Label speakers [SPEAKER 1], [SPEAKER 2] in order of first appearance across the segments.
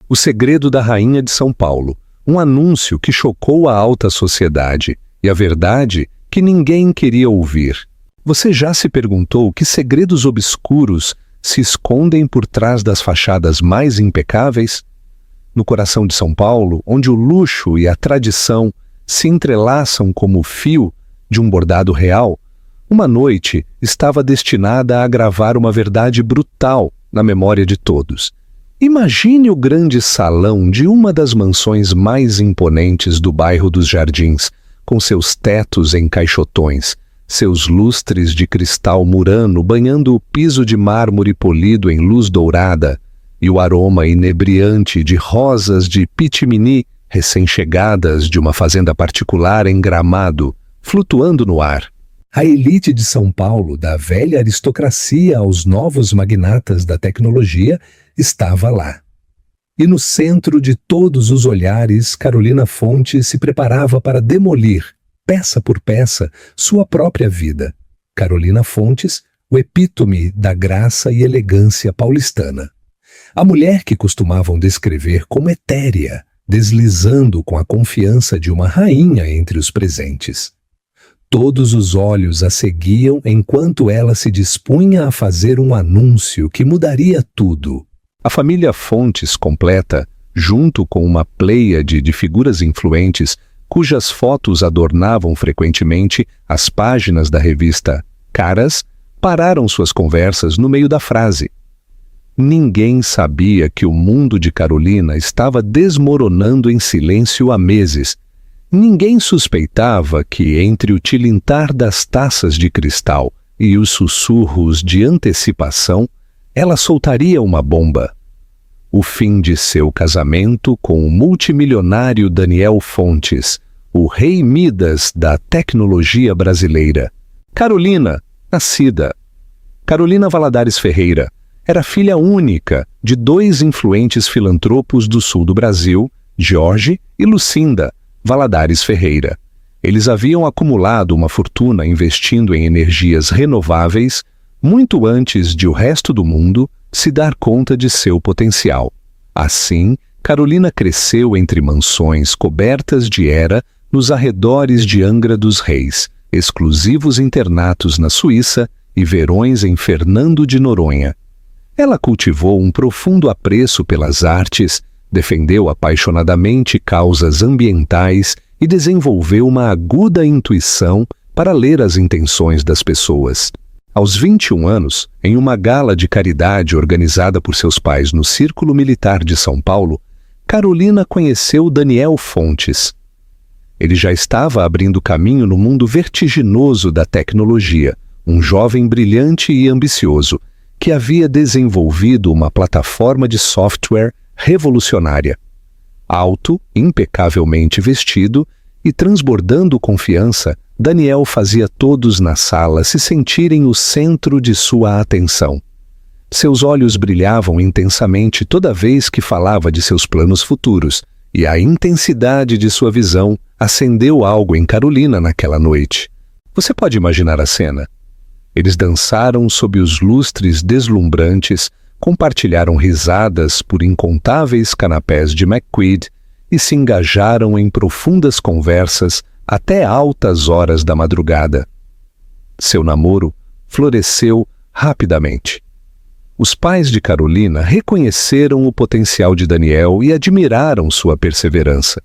[SPEAKER 1] O Segredo da Rainha de São Paulo, um anúncio que chocou a alta sociedade e a verdade que ninguém queria ouvir. Você já se perguntou que segredos obscuros se escondem por trás das fachadas mais impecáveis? No coração de São Paulo, onde o luxo e a tradição se entrelaçam como o fio de um bordado real, uma noite estava destinada a gravar uma verdade brutal na memória de todos. Imagine o grande salão de uma das mansões mais imponentes do bairro dos Jardins, com seus tetos em caixotões, seus lustres de cristal murano banhando o piso de mármore polido em luz dourada e o aroma inebriante de rosas de pitimini recém-chegadas de uma fazenda particular em Gramado, flutuando no ar. A elite de São Paulo, da velha aristocracia aos novos magnatas da tecnologia, estava lá. E no centro de todos os olhares, Carolina Fontes se preparava para demolir, peça por peça, sua própria vida. Carolina Fontes, o epítome da graça e elegância paulistana. A mulher que costumavam descrever como etérea, deslizando com a confiança de uma rainha entre os presentes. Todos os olhos a seguiam enquanto ela se dispunha a fazer um anúncio que mudaria tudo. A família Fontes completa, junto com uma pleiade de figuras influentes, cujas fotos adornavam frequentemente as páginas da revista Caras, pararam suas conversas no meio da frase. Ninguém sabia que o mundo de Carolina estava desmoronando em silêncio há meses. Ninguém suspeitava que, entre o tilintar das taças de cristal e os sussurros de antecipação, ela soltaria uma bomba. O fim de seu casamento com o multimilionário Daniel Fontes, o rei Midas da tecnologia brasileira. Carolina, nascida. Carolina Valadares Ferreira era filha única de dois influentes filantropos do sul do Brasil, Jorge e Lucinda Valadares Ferreira. Eles haviam acumulado uma fortuna investindo em energias renováveis muito antes de o resto do mundo se dar conta de seu potencial. Assim, Carolina cresceu entre mansões cobertas de era nos arredores de Angra dos Reis, exclusivos internatos na Suíça e verões em Fernando de Noronha. Ela cultivou um profundo apreço pelas artes, defendeu apaixonadamente causas ambientais e desenvolveu uma aguda intuição para ler as intenções das pessoas. Aos 21 anos, em uma gala de caridade organizada por seus pais no Círculo Militar de São Paulo, Carolina conheceu Daniel Fontes. Ele já estava abrindo caminho no mundo vertiginoso da tecnologia, um jovem brilhante e ambicioso, que havia desenvolvido uma plataforma de software revolucionária. Alto, impecavelmente vestido e transbordando confiança, Daniel fazia todos na sala se sentirem o centro de sua atenção. Seus olhos brilhavam intensamente toda vez que falava de seus planos futuros, e a intensidade de sua visão acendeu algo em Carolina naquela noite. Você pode imaginar a cena? Eles dançaram sob os lustres deslumbrantes, compartilharam risadas por incontáveis canapés de McQueen e se engajaram em profundas conversas até altas horas da madrugada. Seu namoro floresceu rapidamente. Os pais de Carolina reconheceram o potencial de Daniel e admiraram sua perseverança.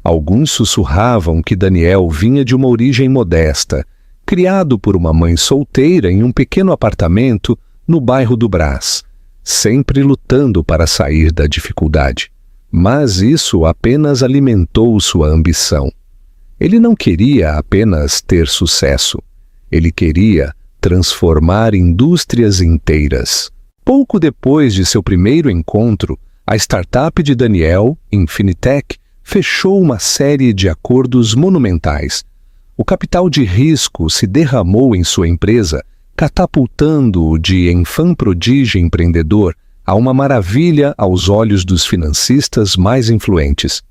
[SPEAKER 1] Alguns sussurravam que Daniel vinha de uma origem modesta, criado por uma mãe solteira em um pequeno apartamento no bairro do Brás, sempre lutando para sair da dificuldade. Mas isso apenas alimentou sua ambição. Ele não queria apenas ter sucesso. Ele queria transformar indústrias inteiras. Pouco depois de seu primeiro encontro, a startup de Daniel, Infinitec, fechou uma série de acordos monumentais. O capital de risco se derramou em sua empresa, catapultando-o de enfant prodígio empreendedor a uma maravilha aos olhos dos financistas mais influentes.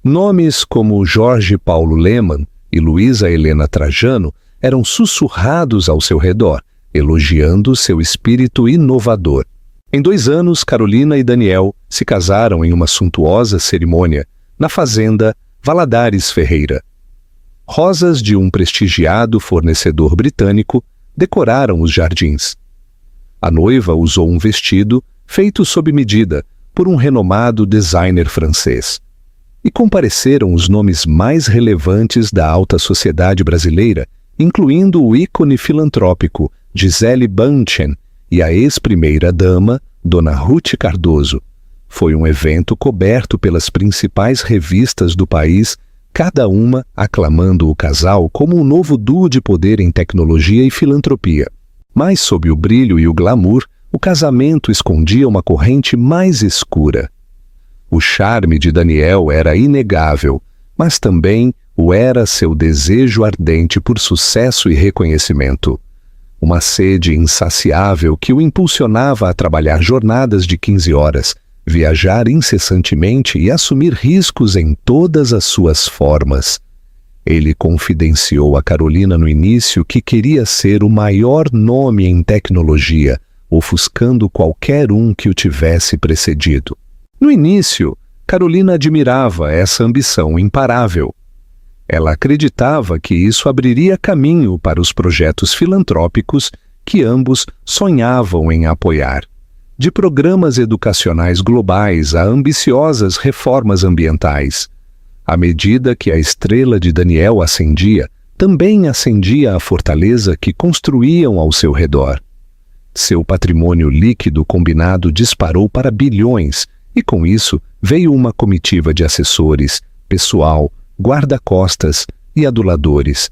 [SPEAKER 1] Nomes como Jorge Paulo Lemann e Luísa Helena Trajano eram sussurrados ao seu redor, elogiando seu espírito inovador. Em 2 anos, Carolina e Daniel se casaram em uma suntuosa cerimônia na fazenda Valadares Ferreira. Rosas de um prestigiado fornecedor britânico decoraram os jardins. A noiva usou um vestido feito sob medida por um renomado designer francês. E compareceram os nomes mais relevantes da alta sociedade brasileira, incluindo o ícone filantrópico Gisele Bündchen e a ex-primeira-dama, Dona Ruth Cardoso. Foi um evento coberto pelas principais revistas do país, cada uma aclamando o casal como um novo duo de poder em tecnologia e filantropia. Mas sob o brilho e o glamour, o casamento escondia uma corrente mais escura. O charme de Daniel era inegável, mas também o era seu desejo ardente por sucesso e reconhecimento. Uma sede insaciável que o impulsionava a trabalhar jornadas de 15 horas, viajar incessantemente e assumir riscos em todas as suas formas. Ele confidenciou a Carolina no início que queria ser o maior nome em tecnologia, ofuscando qualquer um que o tivesse precedido. No início, Carolina admirava essa ambição imparável. Ela acreditava que isso abriria caminho para os projetos filantrópicos que ambos sonhavam em apoiar. De programas educacionais globais a ambiciosas reformas ambientais. À medida que a estrela de Daniel ascendia, também ascendia a fortaleza que construíam ao seu redor. Seu patrimônio líquido combinado disparou para bilhões, e com isso veio uma comitiva de assessores, pessoal, guarda-costas e aduladores.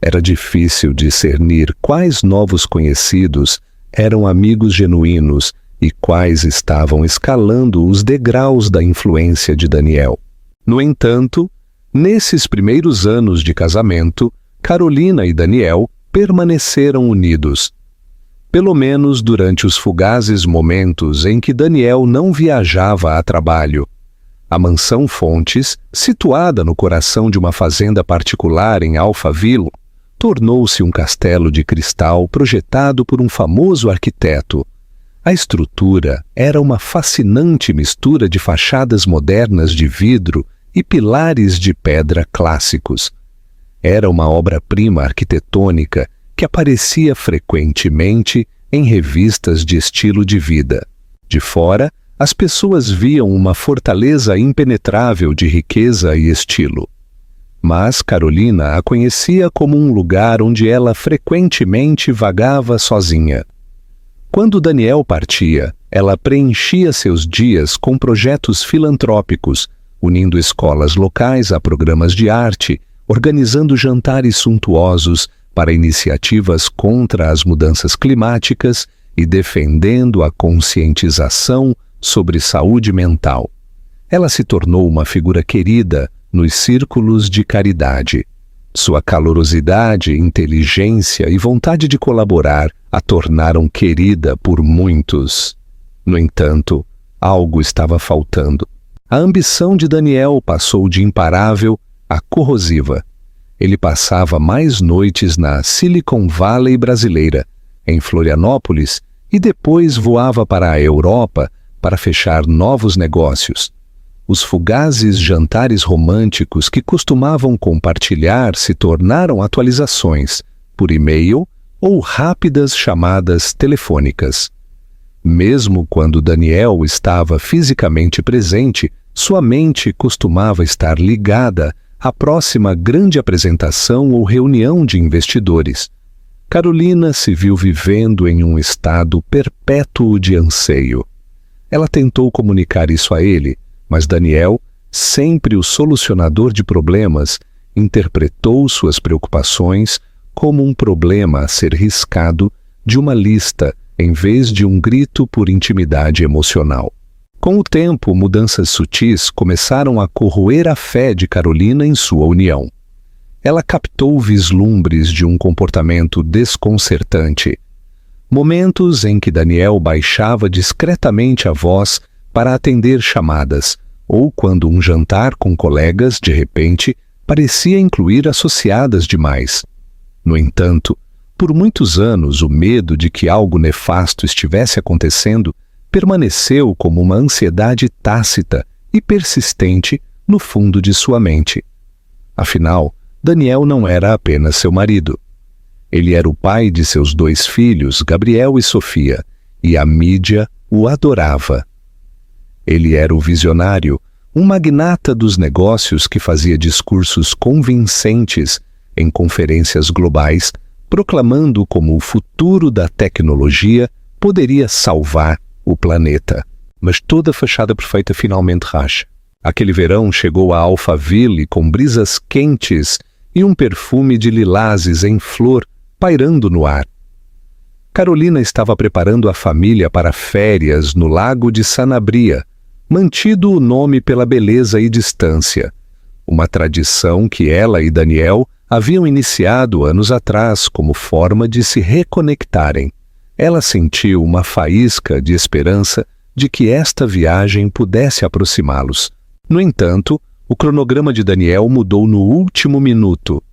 [SPEAKER 1] Era difícil discernir quais novos conhecidos eram amigos genuínos e quais estavam escalando os degraus da influência de Daniel. No entanto, nesses primeiros anos de casamento, Carolina e Daniel permaneceram unidos. Pelo menos durante os fugazes momentos em que Daniel não viajava a trabalho. A mansão Fontes, situada no coração de uma fazenda particular em Alphaville, tornou-se um castelo de cristal projetado por um famoso arquiteto. A estrutura era uma fascinante mistura de fachadas modernas de vidro e pilares de pedra clássicos. Era uma obra-prima arquitetônica que aparecia frequentemente em revistas de estilo de vida. De fora, as pessoas viam uma fortaleza impenetrável de riqueza e estilo. Mas Carolina a conhecia como um lugar onde ela frequentemente vagava sozinha. Quando Daniel partia, ela preenchia seus dias com projetos filantrópicos, unindo escolas locais a programas de arte, organizando jantares suntuosos para iniciativas contra as mudanças climáticas e defendendo a conscientização sobre saúde mental. Ela se tornou uma figura querida nos círculos de caridade. Sua calorosidade, inteligência e vontade de colaborar a tornaram querida por muitos. No entanto, algo estava faltando. A ambição de Daniel passou de imparável a corrosiva. Ele passava mais noites na Silicon Valley brasileira, em Florianópolis, e depois voava para a Europa para fechar novos negócios. Os fugazes jantares românticos que costumavam compartilhar se tornaram atualizações, por e-mail ou rápidas chamadas telefônicas. Mesmo quando Daniel estava fisicamente presente, sua mente costumava estar ligada à próxima grande apresentação ou reunião de investidores. Carolina se viu vivendo em um estado perpétuo de anseio. Ela tentou comunicar isso a ele, mas Daniel, sempre o solucionador de problemas, interpretou suas preocupações como um problema a ser riscado de uma lista em vez de um grito por intimidade emocional. Com o tempo, mudanças sutis começaram a corroer a fé de Carolina em sua união. Ela captou vislumbres de um comportamento desconcertante. Momentos em que Daniel baixava discretamente a voz para atender chamadas, ou quando um jantar com colegas, de repente, parecia incluir associadas demais. No entanto, por muitos anos o medo de que algo nefasto estivesse acontecendo permaneceu como uma ansiedade tácita e persistente no fundo de sua mente. Afinal, Daniel não era apenas seu marido. Ele era o pai de seus 2 filhos, Gabriel e Sofia, e a mídia o adorava. Ele era o visionário, um magnata dos negócios que fazia discursos convincentes em conferências globais, proclamando como o futuro da tecnologia poderia salvar o planeta. Mas toda a fachada perfeita finalmente racha. Aquele verão chegou a Alphaville com brisas quentes e um perfume de lilazes em flor pairando no ar. Carolina estava preparando a família para férias no lago de Sanabria, mantido o nome pela beleza e distância, uma tradição que ela e Daniel haviam iniciado anos atrás como forma de se reconectarem. Ela sentiu uma faísca de esperança de que esta viagem pudesse aproximá-los. No entanto, o cronograma de Daniel mudou no último minuto.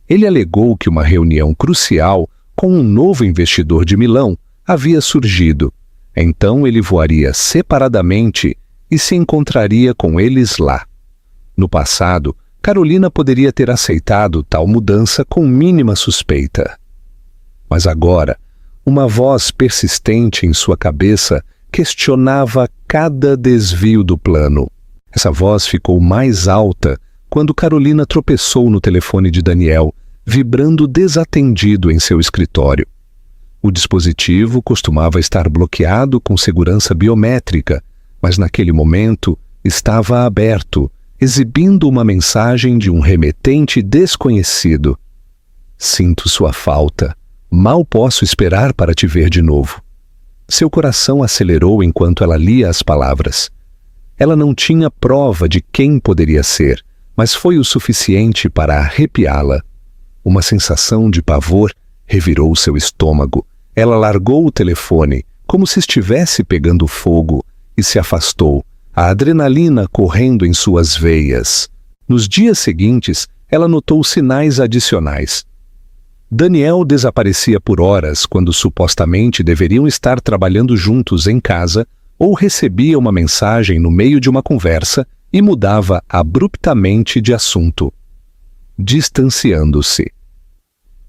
[SPEAKER 1] Ele alegou que uma reunião crucial com um novo investidor de Milão havia surgido. Então ele voaria separadamente e se encontraria com eles lá. No passado, Carolina poderia ter aceitado tal mudança com mínima suspeita. Mas agora, uma voz persistente em sua cabeça questionava cada desvio do plano. Essa voz ficou mais alta quando Carolina tropeçou no telefone de Daniel, vibrando desatendido em seu escritório. O dispositivo costumava estar bloqueado com segurança biométrica, mas naquele momento estava aberto, exibindo uma mensagem de um remetente desconhecido. Sinto sua falta. Mal posso esperar para te ver de novo. Seu coração acelerou enquanto ela lia as palavras. Ela não tinha prova de quem poderia ser, mas foi o suficiente para arrepiá-la. Uma sensação de pavor revirou seu estômago. Ela largou o telefone, como se estivesse pegando fogo, e se afastou, a adrenalina correndo em suas veias. Nos dias seguintes, ela notou sinais adicionais. Daniel desaparecia por horas quando supostamente deveriam estar trabalhando juntos em casa, ou recebia uma mensagem no meio de uma conversa e mudava abruptamente de assunto, distanciando-se.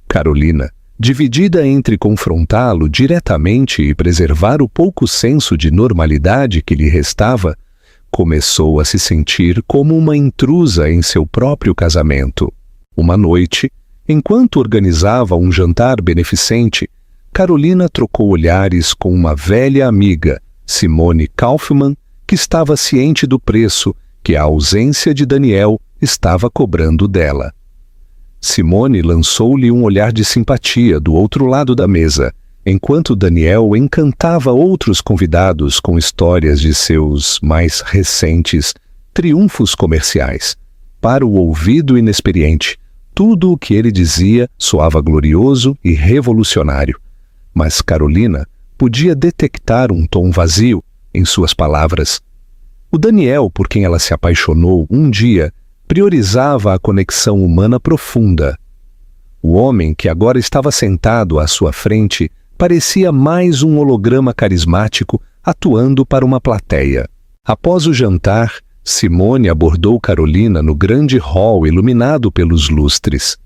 [SPEAKER 1] Carolina, dividida entre confrontá-lo diretamente e preservar o pouco senso de normalidade que lhe restava, começou a se sentir como uma intrusa em seu próprio casamento. Uma noite, enquanto organizava um jantar beneficente, Carolina trocou olhares com uma velha amiga, Simone Kaufmann, que estava ciente do preço que a ausência de Daniel estava cobrando dela. Simone lançou-lhe um olhar de simpatia do outro lado da mesa, enquanto Daniel encantava outros convidados com histórias de seus mais recentes triunfos comerciais. Para o ouvido inexperiente, tudo o que ele dizia soava glorioso e revolucionário, mas Carolina podia detectar um tom vazio em suas palavras. O Daniel, por quem ela se apaixonou um dia, priorizava a conexão humana profunda. O homem que agora estava sentado à sua frente parecia mais um holograma carismático atuando para uma plateia. Após o jantar, Simone abordou Carolina no grande hall iluminado pelos lustres.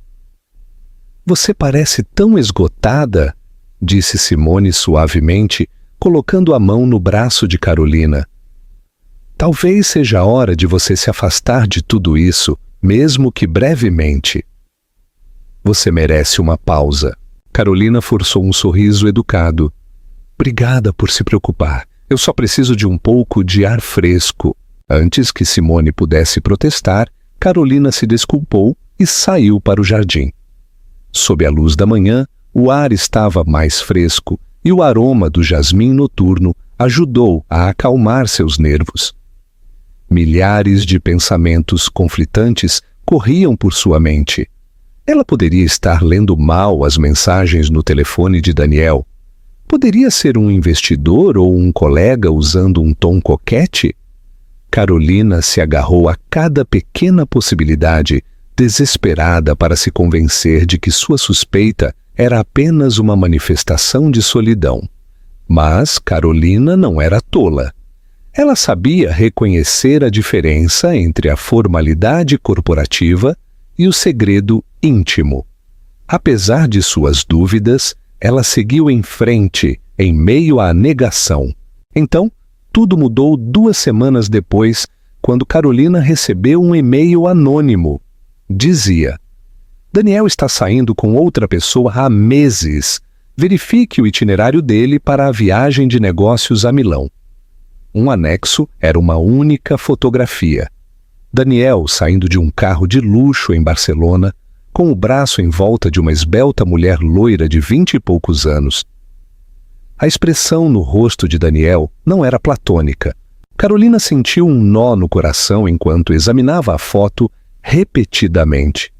[SPEAKER 1] "Você parece tão esgotada", disse Simone suavemente, colocando a mão no braço de Carolina. "Talvez seja a hora de você se afastar de tudo isso, mesmo que brevemente." "Você merece uma pausa." Carolina forçou um sorriso educado. "Obrigada por se preocupar. Eu só preciso de um pouco de ar fresco." Antes que Simone pudesse protestar, Carolina se desculpou e saiu para o jardim. Sob a luz da manhã, o ar estava mais fresco e o aroma do jasmim noturno ajudou a acalmar seus nervos. Milhares de pensamentos conflitantes corriam por sua mente. Ela poderia estar lendo mal as mensagens no telefone de Daniel. Poderia ser um investidor ou um colega usando um tom coquete? Carolina se agarrou a cada pequena possibilidade, desesperada para se convencer de que sua suspeita era apenas uma manifestação de solidão. Mas Carolina não era tola. Ela sabia reconhecer a diferença entre a formalidade corporativa e o segredo íntimo. Apesar de suas dúvidas, ela seguiu em frente, em meio à negação. Então, tudo mudou 2 semanas depois, quando Carolina recebeu um e-mail anônimo. Dizia: Daniel está saindo com outra pessoa há meses. Verifique o itinerário dele para a viagem de negócios a Milão. Um anexo era uma única fotografia. Daniel saindo de um carro de luxo em Barcelona, com o braço em volta de uma esbelta mulher loira de 20 e poucos anos. A expressão no rosto de Daniel não era platônica. Carolina sentiu um nó no coração enquanto examinava a foto repetidamente.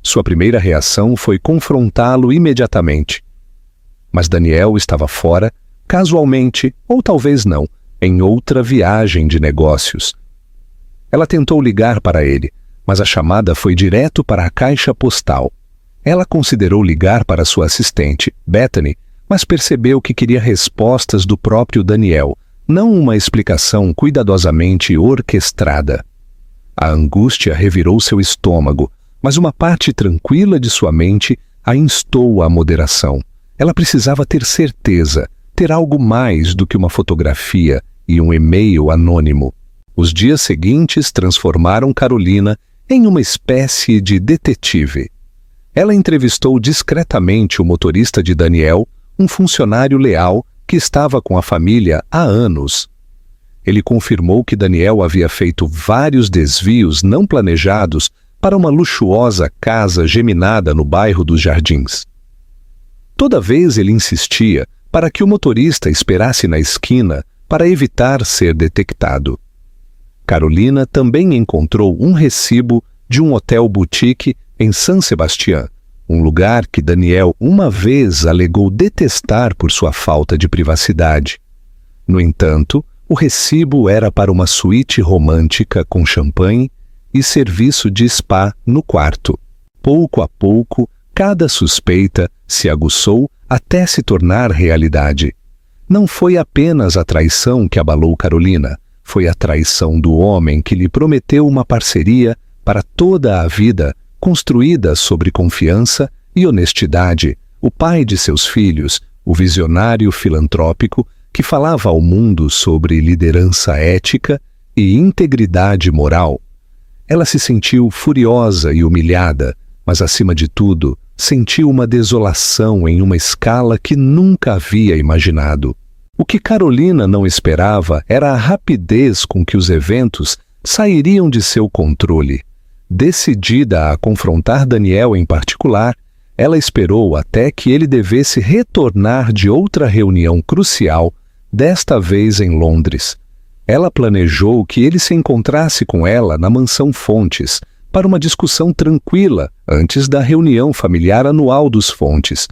[SPEAKER 1] Sua primeira reação foi confrontá-lo imediatamente. Mas Daniel estava fora, casualmente, ou talvez não, em outra viagem de negócios. Ela tentou ligar para ele, mas a chamada foi direto para a caixa postal. Ela considerou ligar para sua assistente, Bethany, mas percebeu que queria respostas do próprio Daniel, não uma explicação cuidadosamente orquestrada. A angústia revirou seu estômago, mas uma parte tranquila de sua mente a instou à moderação. Ela precisava ter certeza, ter algo mais do que uma fotografia e um e-mail anônimo. Os dias seguintes transformaram Carolina em uma espécie de detetive. Ela entrevistou discretamente o motorista de Daniel, um funcionário leal que estava com a família há anos. Ele confirmou que Daniel havia feito vários desvios não planejados para uma luxuosa casa geminada no bairro dos Jardins. Toda vez ele insistia para que o motorista esperasse na esquina para evitar ser detectado. Carolina também encontrou um recibo de um hotel boutique em San Sebastián, um lugar que Daniel uma vez alegou detestar por sua falta de privacidade. No entanto, o recibo era para uma suíte romântica com champanhe e serviço de spa no quarto. Pouco a pouco, cada suspeita se aguçou até se tornar realidade. Não foi apenas a traição que abalou Carolina, foi a traição do homem que lhe prometeu uma parceria para toda a vida, construída sobre confiança e honestidade, o pai de seus filhos, o visionário filantrópico que falava ao mundo sobre liderança ética e integridade moral. Ela se sentiu furiosa e humilhada, mas acima de tudo, sentiu uma desolação em uma escala que nunca havia imaginado. O que Carolina não esperava era a rapidez com que os eventos sairiam de seu controle. Decidida a confrontar Daniel em particular, ela esperou até que ele devesse retornar de outra reunião crucial, desta vez em Londres. Ela planejou que ele se encontrasse com ela na mansão Fontes, para uma discussão tranquila antes da reunião familiar anual dos Fontes,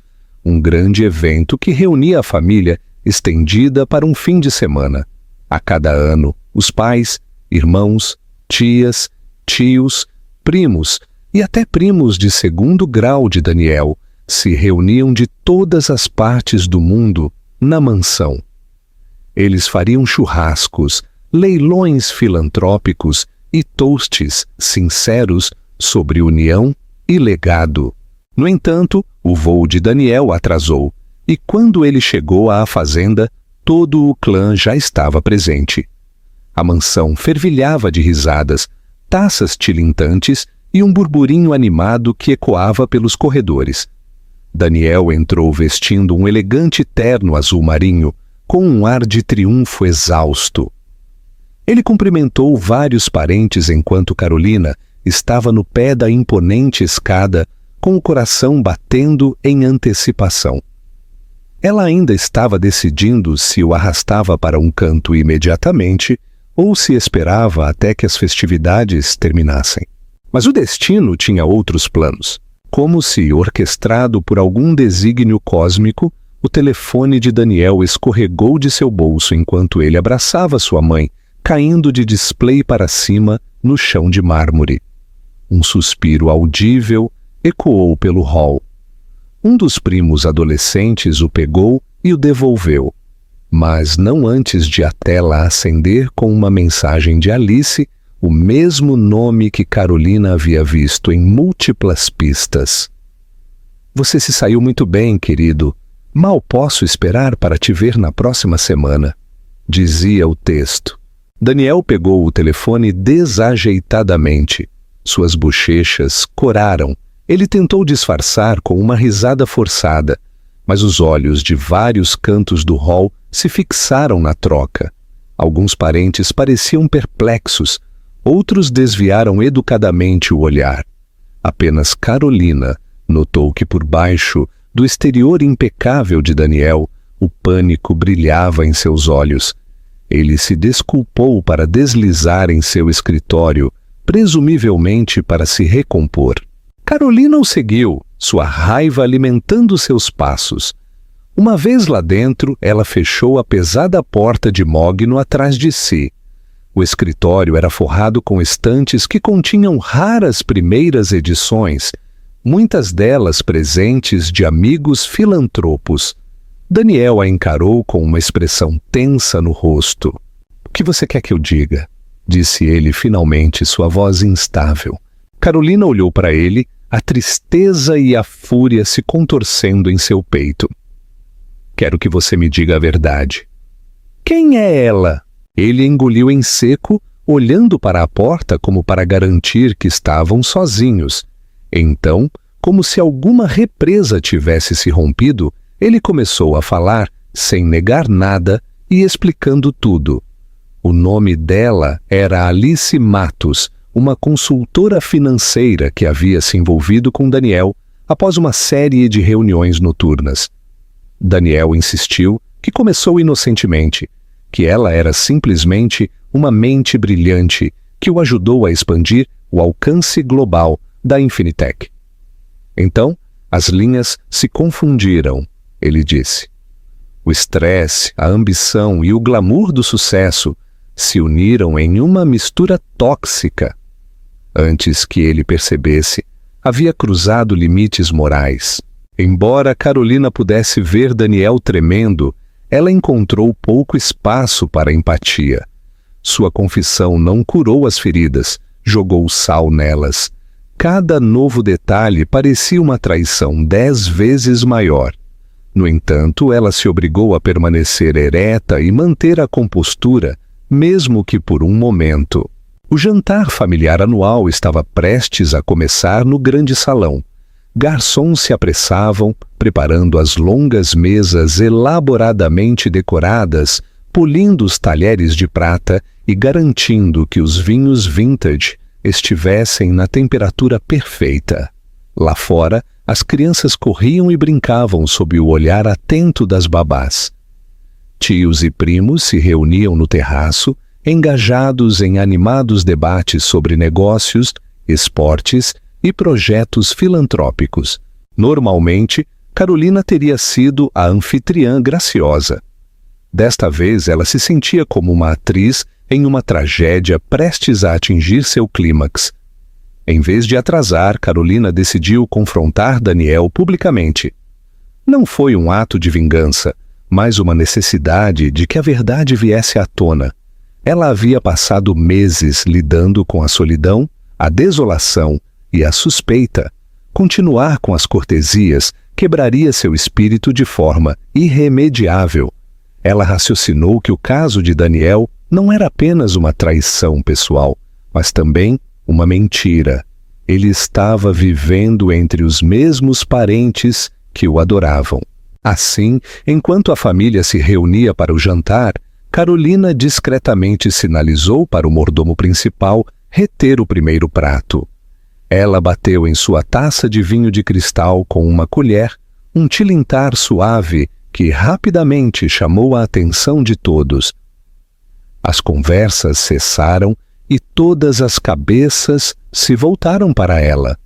[SPEAKER 1] um grande evento que reunia a família estendida para um fim de semana. A cada ano, os pais, irmãos, tias, tios, primos e até primos de segundo grau de Daniel se reuniam de todas as partes do mundo na mansão. Eles fariam churrascos, leilões filantrópicos e toasts sinceros sobre união e legado. No entanto, o voo de Daniel atrasou, e quando ele chegou à fazenda, todo o clã já estava presente. A mansão fervilhava de risadas, taças tilintantes e um burburinho animado que ecoava pelos corredores. Daniel entrou vestindo um elegante terno azul marinho, com um ar de triunfo exausto. Ele cumprimentou vários parentes enquanto Carolina estava no pé da imponente escada, com o coração batendo em antecipação. Ela ainda estava decidindo se o arrastava para um canto imediatamente ou se esperava até que as festividades terminassem. Mas o destino tinha outros planos. Como se orquestrado por algum desígnio cósmico, o telefone de Daniel escorregou de seu bolso enquanto ele abraçava sua mãe, caindo de display para cima no chão de mármore. Um suspiro audível ecoou pelo hall. Um dos primos adolescentes o pegou e o devolveu. mas não antes de a tela acender com uma mensagem de Alice, o mesmo nome que Carolina havia visto em múltiplas pistas. Você se saiu muito bem, querido. Mal posso esperar para te ver na próxima semana, dizia o texto. Daniel pegou o telefone desajeitadamente. Suas bochechas coraram. Ele tentou disfarçar com uma risada forçada, mas os olhos de vários cantos do hall se fixaram na troca. Alguns parentes pareciam perplexos, outros desviaram educadamente o olhar. Apenas Carolina notou que por baixo do exterior impecável de Daniel, o pânico brilhava em seus olhos. Ele se desculpou para deslizar em seu escritório, presumivelmente para se recompor. Carolina o seguiu, sua raiva alimentando seus passos. Uma vez lá dentro, ela fechou a pesada porta de mogno atrás de si. O escritório era forrado com estantes que continham raras primeiras edições, muitas delas presentes de amigos filantropos. Daniel a encarou com uma expressão tensa no rosto. "O que você quer que eu diga?" disse ele finalmente, sua voz instável. Carolina olhou para ele, a tristeza e a fúria se contorcendo em seu peito. "Quero que você me diga a verdade." "Quem é ela?" Ele engoliu em seco, olhando para a porta como para garantir que estavam sozinhos. Então, como se alguma represa tivesse se rompido, ele começou a falar, sem negar nada e explicando tudo. O nome dela era Alice Matos, uma consultora financeira que havia se envolvido com Daniel após uma série de reuniões noturnas. Daniel insistiu que começou inocentemente, que ela era simplesmente uma mente brilhante que o ajudou a expandir o alcance global da Infinitec. Então, as linhas se confundiram, ele disse. O estresse, a ambição e o glamour do sucesso se uniram em uma mistura tóxica. Antes que ele percebesse, havia cruzado limites morais. Embora Carolina pudesse ver Daniel tremendo, ela encontrou pouco espaço para empatia. Sua confissão não curou as feridas, jogou sal nelas. Cada novo detalhe parecia uma traição 10 vezes maior. No entanto, ela se obrigou a permanecer ereta e manter a compostura, mesmo que por um momento. O jantar familiar anual estava prestes a começar no grande salão. Garçons se apressavam, preparando as longas mesas elaboradamente decoradas, polindo os talheres de prata e garantindo que os vinhos vintage estivessem na temperatura perfeita. Lá fora, as crianças corriam e brincavam sob o olhar atento das babás. Tios e primos se reuniam no terraço, engajados em animados debates sobre negócios, esportes e projetos filantrópicos. Normalmente, Carolina teria sido a anfitriã graciosa. Desta vez, ela se sentia como uma atriz em uma tragédia prestes a atingir seu clímax. Em vez de atrasar, Carolina decidiu confrontar Daniel publicamente. Não foi um ato de vingança, mas uma necessidade de que a verdade viesse à tona. Ela havia passado meses lidando com a solidão, a desolação e a suspeita. Continuar com as cortesias quebraria seu espírito de forma irremediável. Ela raciocinou que o caso de Daniel não era apenas uma traição pessoal, mas também uma mentira. Ele estava vivendo entre os mesmos parentes que o adoravam. Assim, enquanto a família se reunia para o jantar, Carolina discretamente sinalizou para o mordomo principal reter o primeiro prato. Ela bateu em sua taça de vinho de cristal com uma colher, um tilintar suave que rapidamente chamou a atenção de todos. As conversas cessaram e todas as cabeças se voltaram para ela.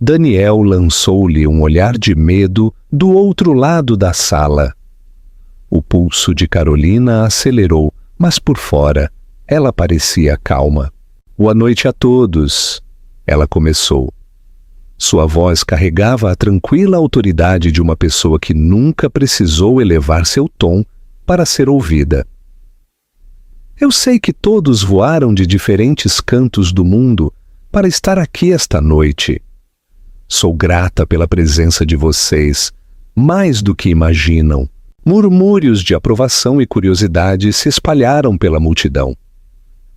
[SPEAKER 1] Daniel lançou-lhe um olhar de medo do outro lado da sala. O pulso de Carolina acelerou, mas por fora, ela parecia calma. "Boa noite a todos", ela começou. Sua voz carregava a tranquila autoridade de uma pessoa que nunca precisou elevar seu tom para ser ouvida. Eu sei que todos voaram de diferentes cantos do mundo para estar aqui esta noite. Sou grata pela presença de vocês, mais do que imaginam. Murmúrios de aprovação e curiosidade se espalharam pela multidão.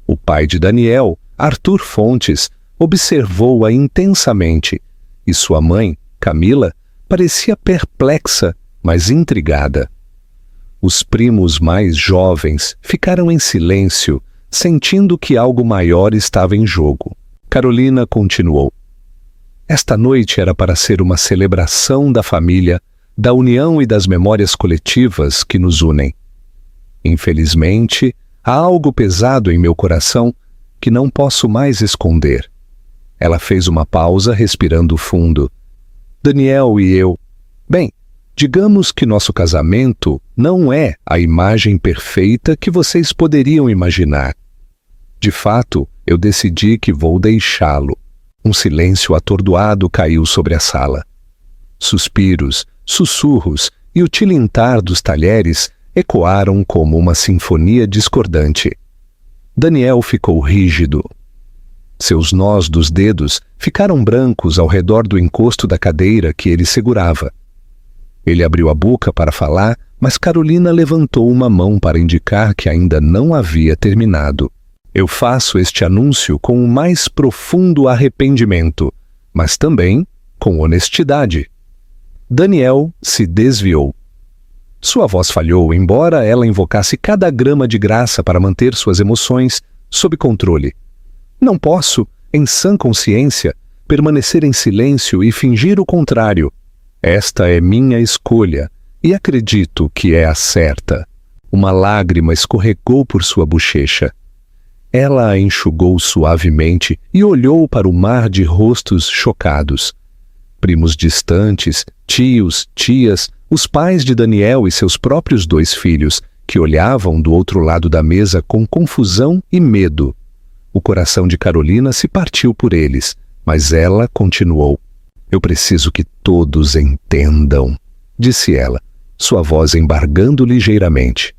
[SPEAKER 1] O pai de Daniel, Arthur Fontes, observou-a intensamente, e sua mãe, Camila, parecia perplexa, mas intrigada. Os primos mais jovens ficaram em silêncio, sentindo que algo maior estava em jogo. Carolina continuou. Esta noite era para ser uma celebração da família, da união e das memórias coletivas que nos unem. Infelizmente, há algo pesado em meu coração que não posso mais esconder. Ela fez uma pausa, respirando fundo. Daniel e eu... Bem, digamos que nosso casamento não é a imagem perfeita que vocês poderiam imaginar. De fato, eu decidi que vou deixá-lo. Um silêncio atordoado caiu sobre a sala. Suspiros, sussurros e o tilintar dos talheres ecoaram como uma sinfonia discordante. Daniel ficou rígido. Seus nós dos dedos ficaram brancos ao redor do encosto da cadeira que ele segurava. Ele abriu a boca para falar, mas Carolina levantou uma mão para indicar que ainda não havia terminado. Eu faço este anúncio com o mais profundo arrependimento, mas também com honestidade. Daniel se desviou. Sua voz falhou, embora ela invocasse cada grama de graça para manter suas emoções sob controle. Não posso, em sã consciência, permanecer em silêncio e fingir o contrário. Esta é minha escolha, e acredito que é a certa. Uma lágrima escorregou por sua bochecha. Ela a enxugou suavemente e olhou para o mar de rostos chocados. Primos distantes, tios, tias, os pais de Daniel e seus próprios 2 filhos, que olhavam do outro lado da mesa com confusão e medo. O coração de Carolina se partiu por eles, mas ela continuou. Eu preciso que todos entendam, disse ela, sua voz embargando ligeiramente.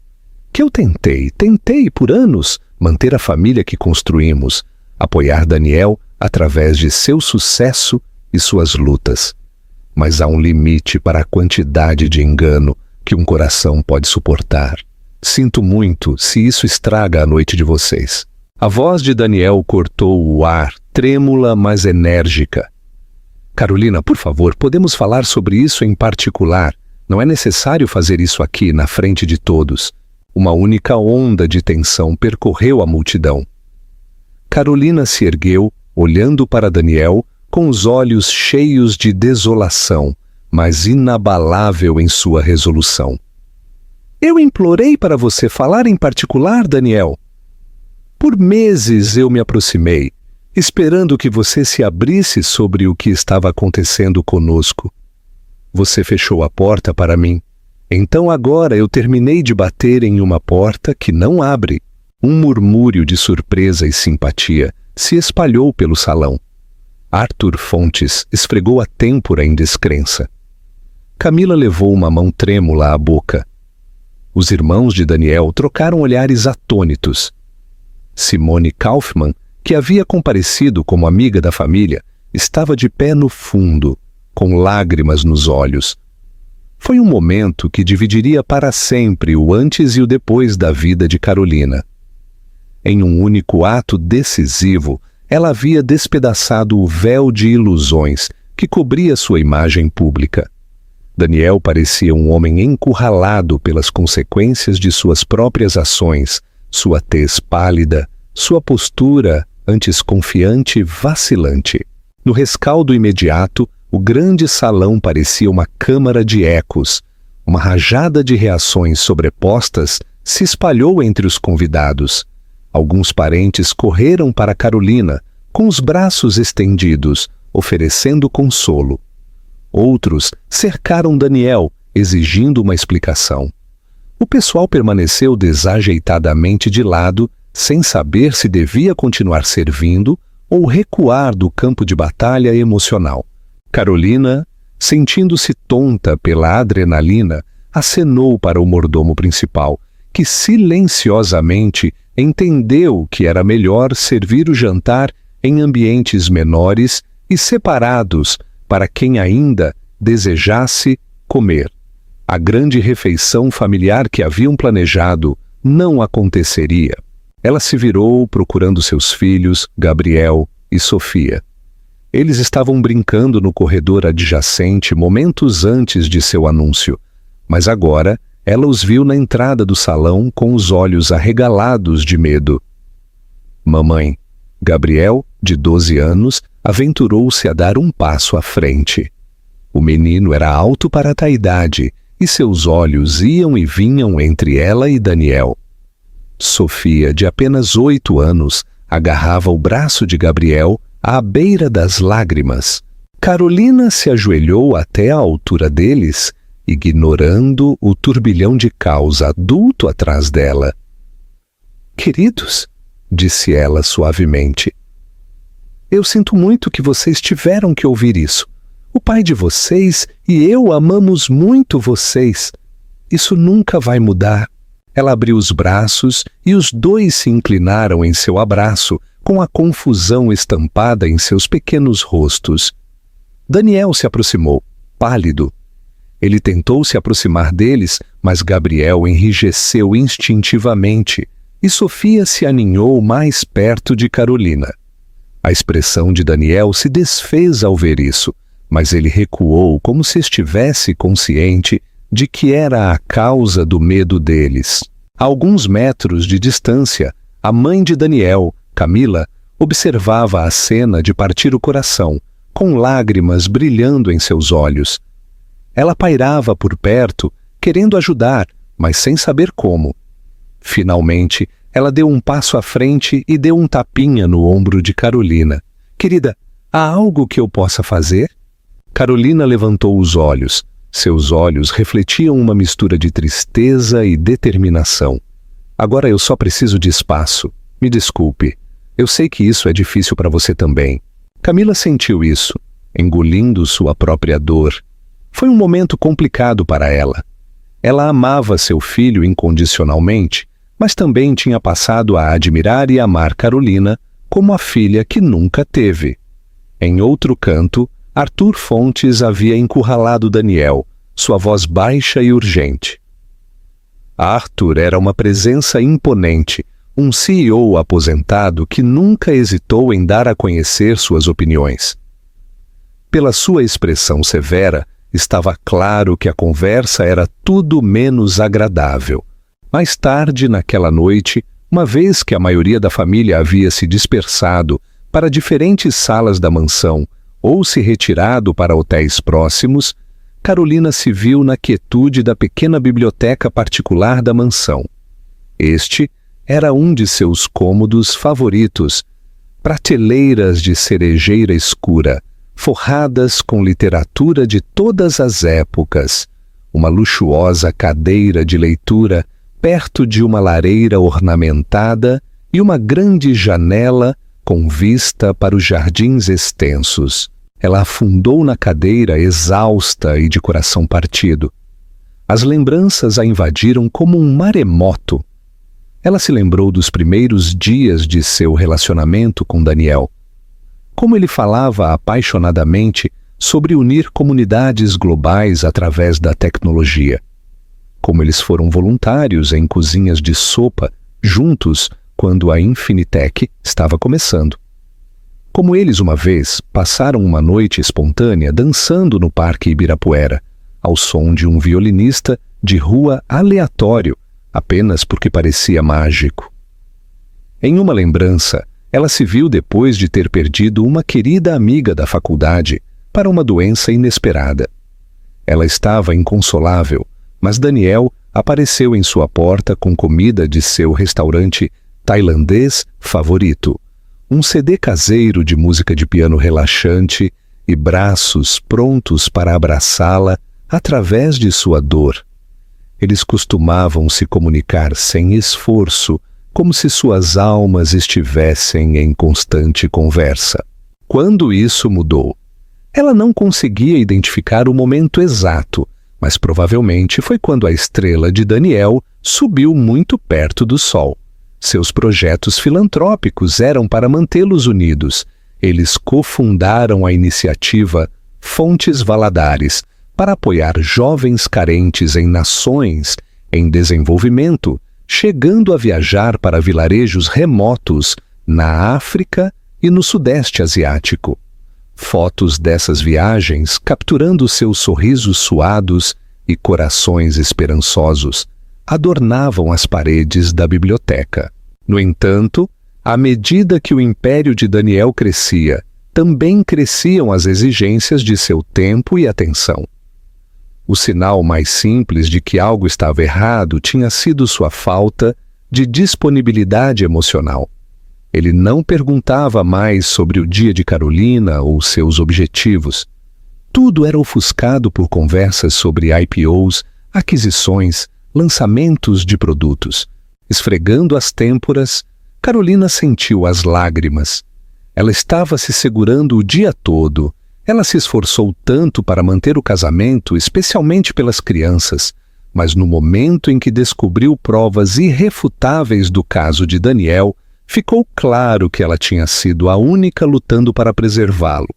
[SPEAKER 1] Que eu tentei por anos manter a família que construímos, apoiar Daniel através de seu sucesso e suas lutas. Mas há um limite para a quantidade de engano que um coração pode suportar. Sinto muito se isso estraga a noite de vocês. A voz de Daniel cortou o ar, trêmula, mas enérgica. Carolina, por favor, podemos falar sobre isso em particular. Não é necessário fazer isso aqui, na frente de todos. Uma única onda de tensão percorreu a multidão. Carolina se ergueu, olhando para Daniel, com os olhos cheios de desolação, mas inabalável em sua resolução. Eu implorei para você falar em particular, Daniel. Por meses eu me aproximei, esperando que você se abrisse sobre o que estava acontecendo conosco. Você fechou a porta para mim. Então agora eu terminei de bater em uma porta que não abre. Um murmúrio de surpresa e simpatia se espalhou pelo salão. Arthur Fontes esfregou a têmpora em descrença. Camila levou uma mão trêmula à boca. Os irmãos de Daniel trocaram olhares atônitos. Simone Kaufmann, que havia comparecido como amiga da família, estava de pé no fundo, com lágrimas nos olhos. Foi um momento que dividiria para sempre o antes e o depois da vida de Carolina. Em um único ato decisivo, ela havia despedaçado o véu de ilusões que cobria sua imagem pública. Daniel parecia um homem encurralado pelas consequências de suas próprias ações, sua tez pálida, sua postura antes confiante e vacilante. No rescaldo imediato, o grande salão parecia uma câmara de ecos. Uma rajada de reações sobrepostas se espalhou entre os convidados. Alguns parentes correram para Carolina, com os braços estendidos, oferecendo consolo. Outros cercaram Daniel, exigindo uma explicação. O pessoal permaneceu desajeitadamente de lado, sem saber se devia continuar servindo ou recuar do campo de batalha emocional. Carolina, sentindo-se tonta pela adrenalina, acenou para o mordomo principal, que silenciosamente entendeu que era melhor servir o jantar em ambientes menores e separados para quem ainda desejasse comer. A grande refeição familiar que haviam planejado não aconteceria. Ela se virou procurando seus filhos, Gabriel e Sofia. Eles estavam brincando no corredor adjacente momentos antes de seu anúncio, mas agora ela os viu na entrada do salão com os olhos arregalados de medo. Mamãe, Gabriel, de 12 anos, aventurou-se a dar um passo à frente. O menino era alto para a idade e seus olhos iam e vinham entre ela e Daniel. Sofia, de apenas 8 anos, agarrava o braço de Gabriel à beira das lágrimas. Carolina se ajoelhou até a altura deles, ignorando o turbilhão de caos adulto atrás dela. Queridos, disse ela suavemente, eu sinto muito que vocês tiveram que ouvir isso. O pai de vocês e eu amamos muito vocês. Isso nunca vai mudar. Ela abriu os braços e os dois se inclinaram em seu abraço, com a confusão estampada em seus pequenos rostos. Daniel se aproximou, pálido. Ele tentou se aproximar deles, mas Gabriel enrijeceu instintivamente e Sofia se aninhou mais perto de Carolina. A expressão de Daniel se desfez ao ver isso, mas ele recuou como se estivesse consciente de que era a causa do medo deles. A alguns metros de distância, a mãe de Daniel, Camila, observava a cena de partir o coração, com lágrimas brilhando em seus olhos. Ela pairava por perto, querendo ajudar, mas sem saber como. Finalmente, ela deu um passo à frente e deu um tapinha no ombro de Carolina. Querida, há algo que eu possa fazer? Carolina levantou os olhos. Seus olhos refletiam uma mistura de tristeza e determinação. Agora eu só preciso de espaço. Me desculpe. Eu sei que isso é difícil para você também. Camila sentiu isso, engolindo sua própria dor. Foi um momento complicado para ela. Ela amava seu filho incondicionalmente, mas também tinha passado a admirar e amar Carolina como a filha que nunca teve. Em outro canto, Arthur Fontes havia encurralado Daniel, sua voz baixa e urgente. Arthur era uma presença imponente, um CEO aposentado que nunca hesitou em dar a conhecer suas opiniões. Pela sua expressão severa, estava claro que a conversa era tudo menos agradável. Mais tarde, naquela noite, uma vez que a maioria da família havia se dispersado para diferentes salas da mansão ou se retirado para hotéis próximos, Carolina se viu na quietude da pequena biblioteca particular da mansão. Este era um de seus cômodos favoritos, prateleiras de cerejeira escura, forradas com literatura de todas as épocas, uma luxuosa cadeira de leitura perto de uma lareira ornamentada e uma grande janela com vista para os jardins extensos. Ela afundou na cadeira exausta e de coração partido. As lembranças a invadiram como um maremoto. Ela se lembrou dos primeiros dias de seu relacionamento com Daniel. Como ele falava apaixonadamente sobre unir comunidades globais através da tecnologia. Como eles foram voluntários em cozinhas de sopa juntos quando a Infinitec estava começando. Como eles uma vez passaram uma noite espontânea dançando no Parque Ibirapuera, ao som de um violinista de rua aleatório, apenas porque parecia mágico. Em uma lembrança, ela se viu depois de ter perdido uma querida amiga da faculdade para uma doença inesperada. Ela estava inconsolável, mas Daniel apareceu em sua porta com comida de seu restaurante tailandês favorito, um CD caseiro de música de piano relaxante e braços prontos para abraçá-la através de sua dor. Eles costumavam se comunicar sem esforço, como se suas almas estivessem em constante conversa. Quando isso mudou? Ela não conseguia identificar o momento exato, mas provavelmente foi quando a estrela de Daniel subiu muito perto do Sol. Seus projetos filantrópicos eram para mantê-los unidos. Eles cofundaram a iniciativa Fontes Valadares para apoiar jovens carentes em nações em desenvolvimento, chegando a viajar para vilarejos remotos na África e no Sudeste Asiático. Fotos dessas viagens, capturando seus sorrisos suados e corações esperançosos, adornavam as paredes da biblioteca. No entanto, à medida que o império de Daniel crescia, também cresciam as exigências de seu tempo e atenção. O sinal mais simples de que algo estava errado tinha sido sua falta de disponibilidade emocional. Ele não perguntava mais sobre o dia de Carolina ou seus objetivos. Tudo era ofuscado por conversas sobre IPOs, aquisições, lançamentos de produtos. Esfregando as têmporas, Carolina sentiu as lágrimas. Ela estava se segurando o dia todo. Ela se esforçou tanto para manter o casamento, especialmente pelas crianças, mas no momento em que descobriu provas irrefutáveis do caso de Daniel, ficou claro que ela tinha sido a única lutando para preservá-lo.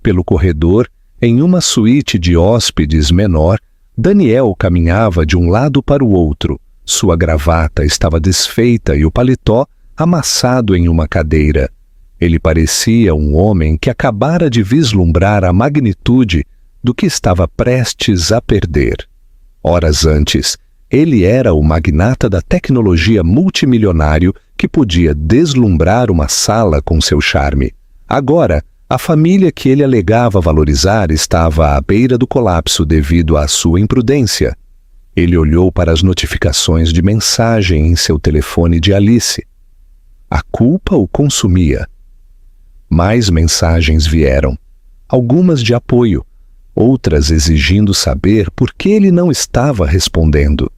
[SPEAKER 1] Pelo corredor, em uma suíte de hóspedes menor, Daniel caminhava de um lado para o outro. Sua gravata estava desfeita e o paletó amassado em uma cadeira. Ele parecia um homem que acabara de vislumbrar a magnitude do que estava prestes a perder. Horas antes, ele era o magnata da tecnologia multimilionário que podia deslumbrar uma sala com seu charme. Agora, a família que ele alegava valorizar estava à beira do colapso devido à sua imprudência. Ele olhou para as notificações de mensagem em seu telefone de Alice. A culpa o consumia. Mais mensagens vieram, algumas de apoio, outras exigindo saber por que ele não estava respondendo.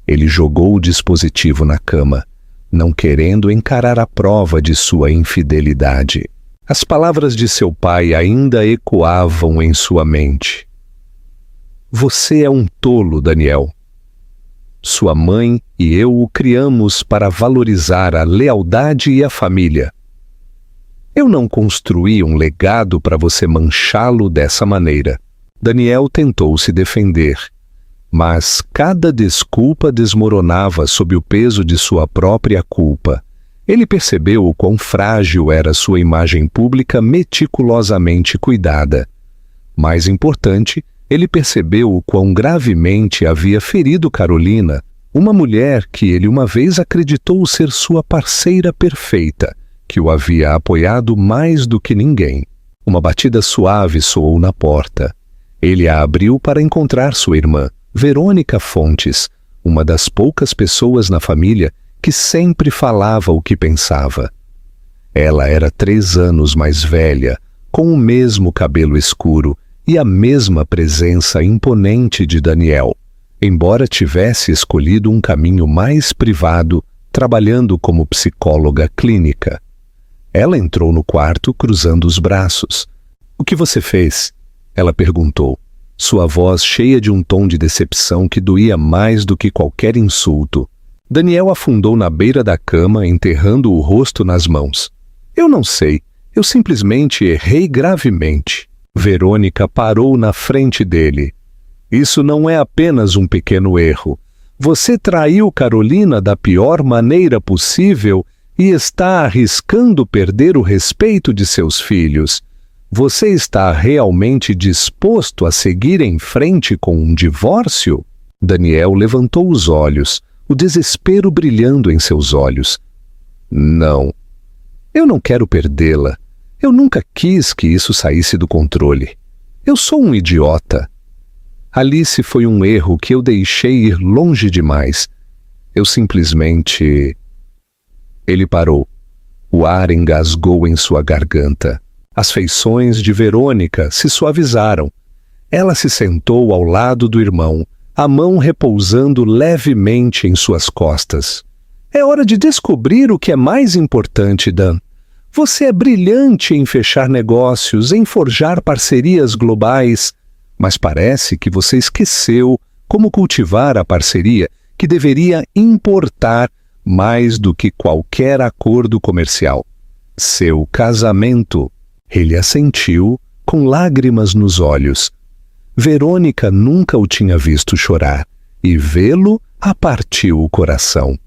[SPEAKER 1] Ele jogou o dispositivo na cama, não querendo encarar a prova de sua infidelidade. As palavras de seu pai ainda ecoavam em sua mente. Você é um tolo, Daniel. Sua mãe e eu o criamos para valorizar a lealdade e a família. Eu não construí um legado para você manchá-lo dessa maneira. Daniel tentou se defender, mas cada desculpa desmoronava sob o peso de sua própria culpa. Ele percebeu o quão frágil era sua imagem pública meticulosamente cuidada. Mais importante, ele percebeu o quão gravemente havia ferido Carolina, uma mulher que ele uma vez acreditou ser sua parceira perfeita, que o havia apoiado mais do que ninguém. Uma batida suave soou na porta. Ele a abriu para encontrar sua irmã, Verônica Fontes, uma das poucas pessoas na família que sempre falava o que pensava. Ela era 3 anos mais velha, com o mesmo cabelo escuro e a mesma presença imponente de Daniel, embora tivesse escolhido um caminho mais privado, trabalhando como psicóloga clínica. Ela entrou no quarto cruzando os braços. "O que você fez?" ela perguntou, sua voz cheia de um tom de decepção que doía mais do que qualquer insulto. Daniel afundou na beira da cama, enterrando o rosto nas mãos. "Eu não sei, eu simplesmente errei gravemente." Verônica parou na frente dele. "Isso não é apenas um pequeno erro. Você traiu Carolina da pior maneira possível e está arriscando perder o respeito de seus filhos. Você está realmente disposto a seguir em frente com um divórcio?" Daniel levantou os olhos, o desespero brilhando em seus olhos. "Não. Eu não quero perdê-la. Eu nunca quis que isso saísse do controle. Eu sou um idiota. Alice foi um erro que eu deixei ir longe demais. Eu simplesmente..." Ele parou. O ar engasgou em sua garganta. As feições de Verônica se suavizaram. Ela se sentou ao lado do irmão, a mão repousando levemente em suas costas. "É hora de descobrir o que é mais importante, Dan. Você é brilhante em fechar negócios, em forjar parcerias globais, mas parece que você esqueceu como cultivar a parceria que deveria importar mais do que qualquer acordo comercial. Seu casamento. Ele assentiu, com lágrimas nos olhos. Verônica nunca o tinha visto chorar, e vê-lo a partiu o coração.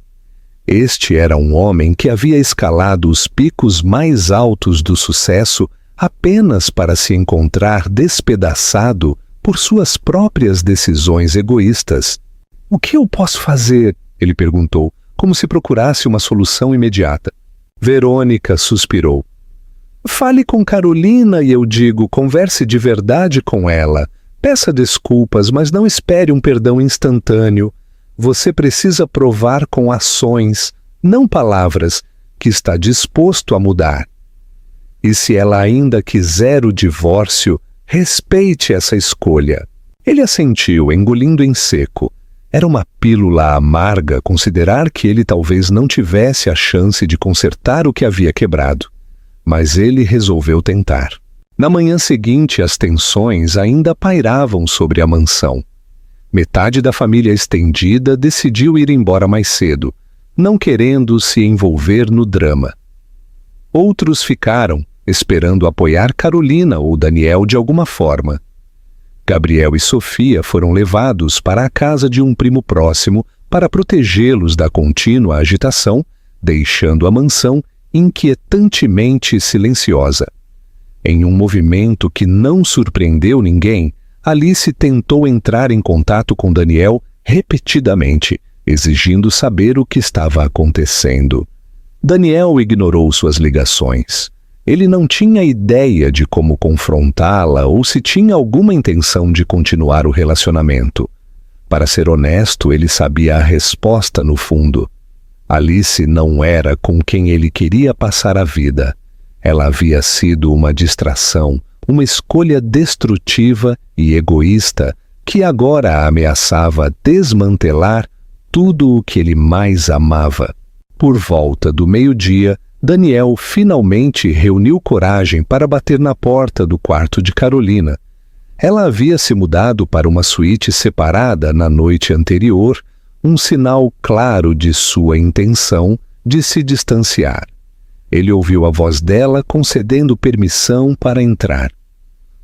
[SPEAKER 1] Este era um homem que havia escalado os picos mais altos do sucesso apenas para se encontrar despedaçado por suas próprias decisões egoístas. "O que eu posso fazer?" ele perguntou, como se procurasse uma solução imediata. Verônica suspirou. "Fale com Carolina e eu digo, converse de verdade com ela. Peça desculpas, mas não espere um perdão instantâneo. Você precisa provar com ações, não palavras, que está disposto a mudar. E se ela ainda quiser o divórcio, respeite essa escolha." Ele assentiu, engolindo em seco. Era uma pílula amarga considerar que ele talvez não tivesse a chance de consertar o que havia quebrado. Mas ele resolveu tentar. Na manhã seguinte, as tensões ainda pairavam sobre a mansão. Metade da família estendida decidiu ir embora mais cedo, não querendo se envolver no drama. Outros ficaram, esperando apoiar Carolina ou Daniel de alguma forma. Gabriel e Sofia foram levados para a casa de um primo próximo para protegê-los da contínua agitação, deixando a mansão inquietantemente silenciosa. Em um movimento que não surpreendeu ninguém, Alice tentou entrar em contato com Daniel repetidamente, exigindo saber o que estava acontecendo. Daniel ignorou suas ligações. Ele não tinha ideia de como confrontá-la ou se tinha alguma intenção de continuar o relacionamento. Para ser honesto, ele sabia a resposta no fundo. Alice não era com quem ele queria passar a vida. Ela havia sido uma distração, uma escolha destrutiva e egoísta que agora a ameaçava desmantelar tudo o que ele mais amava. Por volta do meio-dia, Daniel finalmente reuniu coragem para bater na porta do quarto de Carolina. Ela havia se mudado para uma suíte separada na noite anterior, um sinal claro de sua intenção de se distanciar. Ele ouviu a voz dela concedendo permissão para entrar.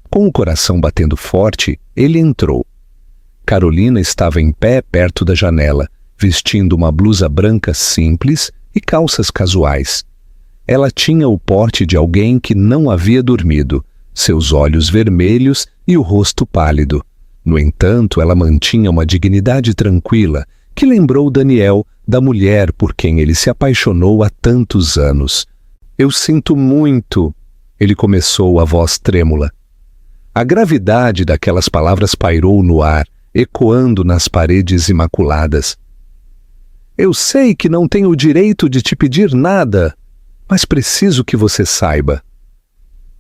[SPEAKER 1] Com o coração batendo forte, ele entrou. Carolina estava em pé perto da janela, vestindo uma blusa branca simples e calças casuais. Ela tinha o porte de alguém que não havia dormido, seus olhos vermelhos e o rosto pálido. No entanto, ela mantinha uma dignidade tranquila que lembrou Daniel da mulher por quem ele se apaixonou há tantos anos. "Eu sinto muito", ele começou, a voz trêmula. A gravidade daquelas palavras pairou no ar, ecoando nas paredes imaculadas. "Eu sei que não tenho o direito de te pedir nada, mas preciso que você saiba.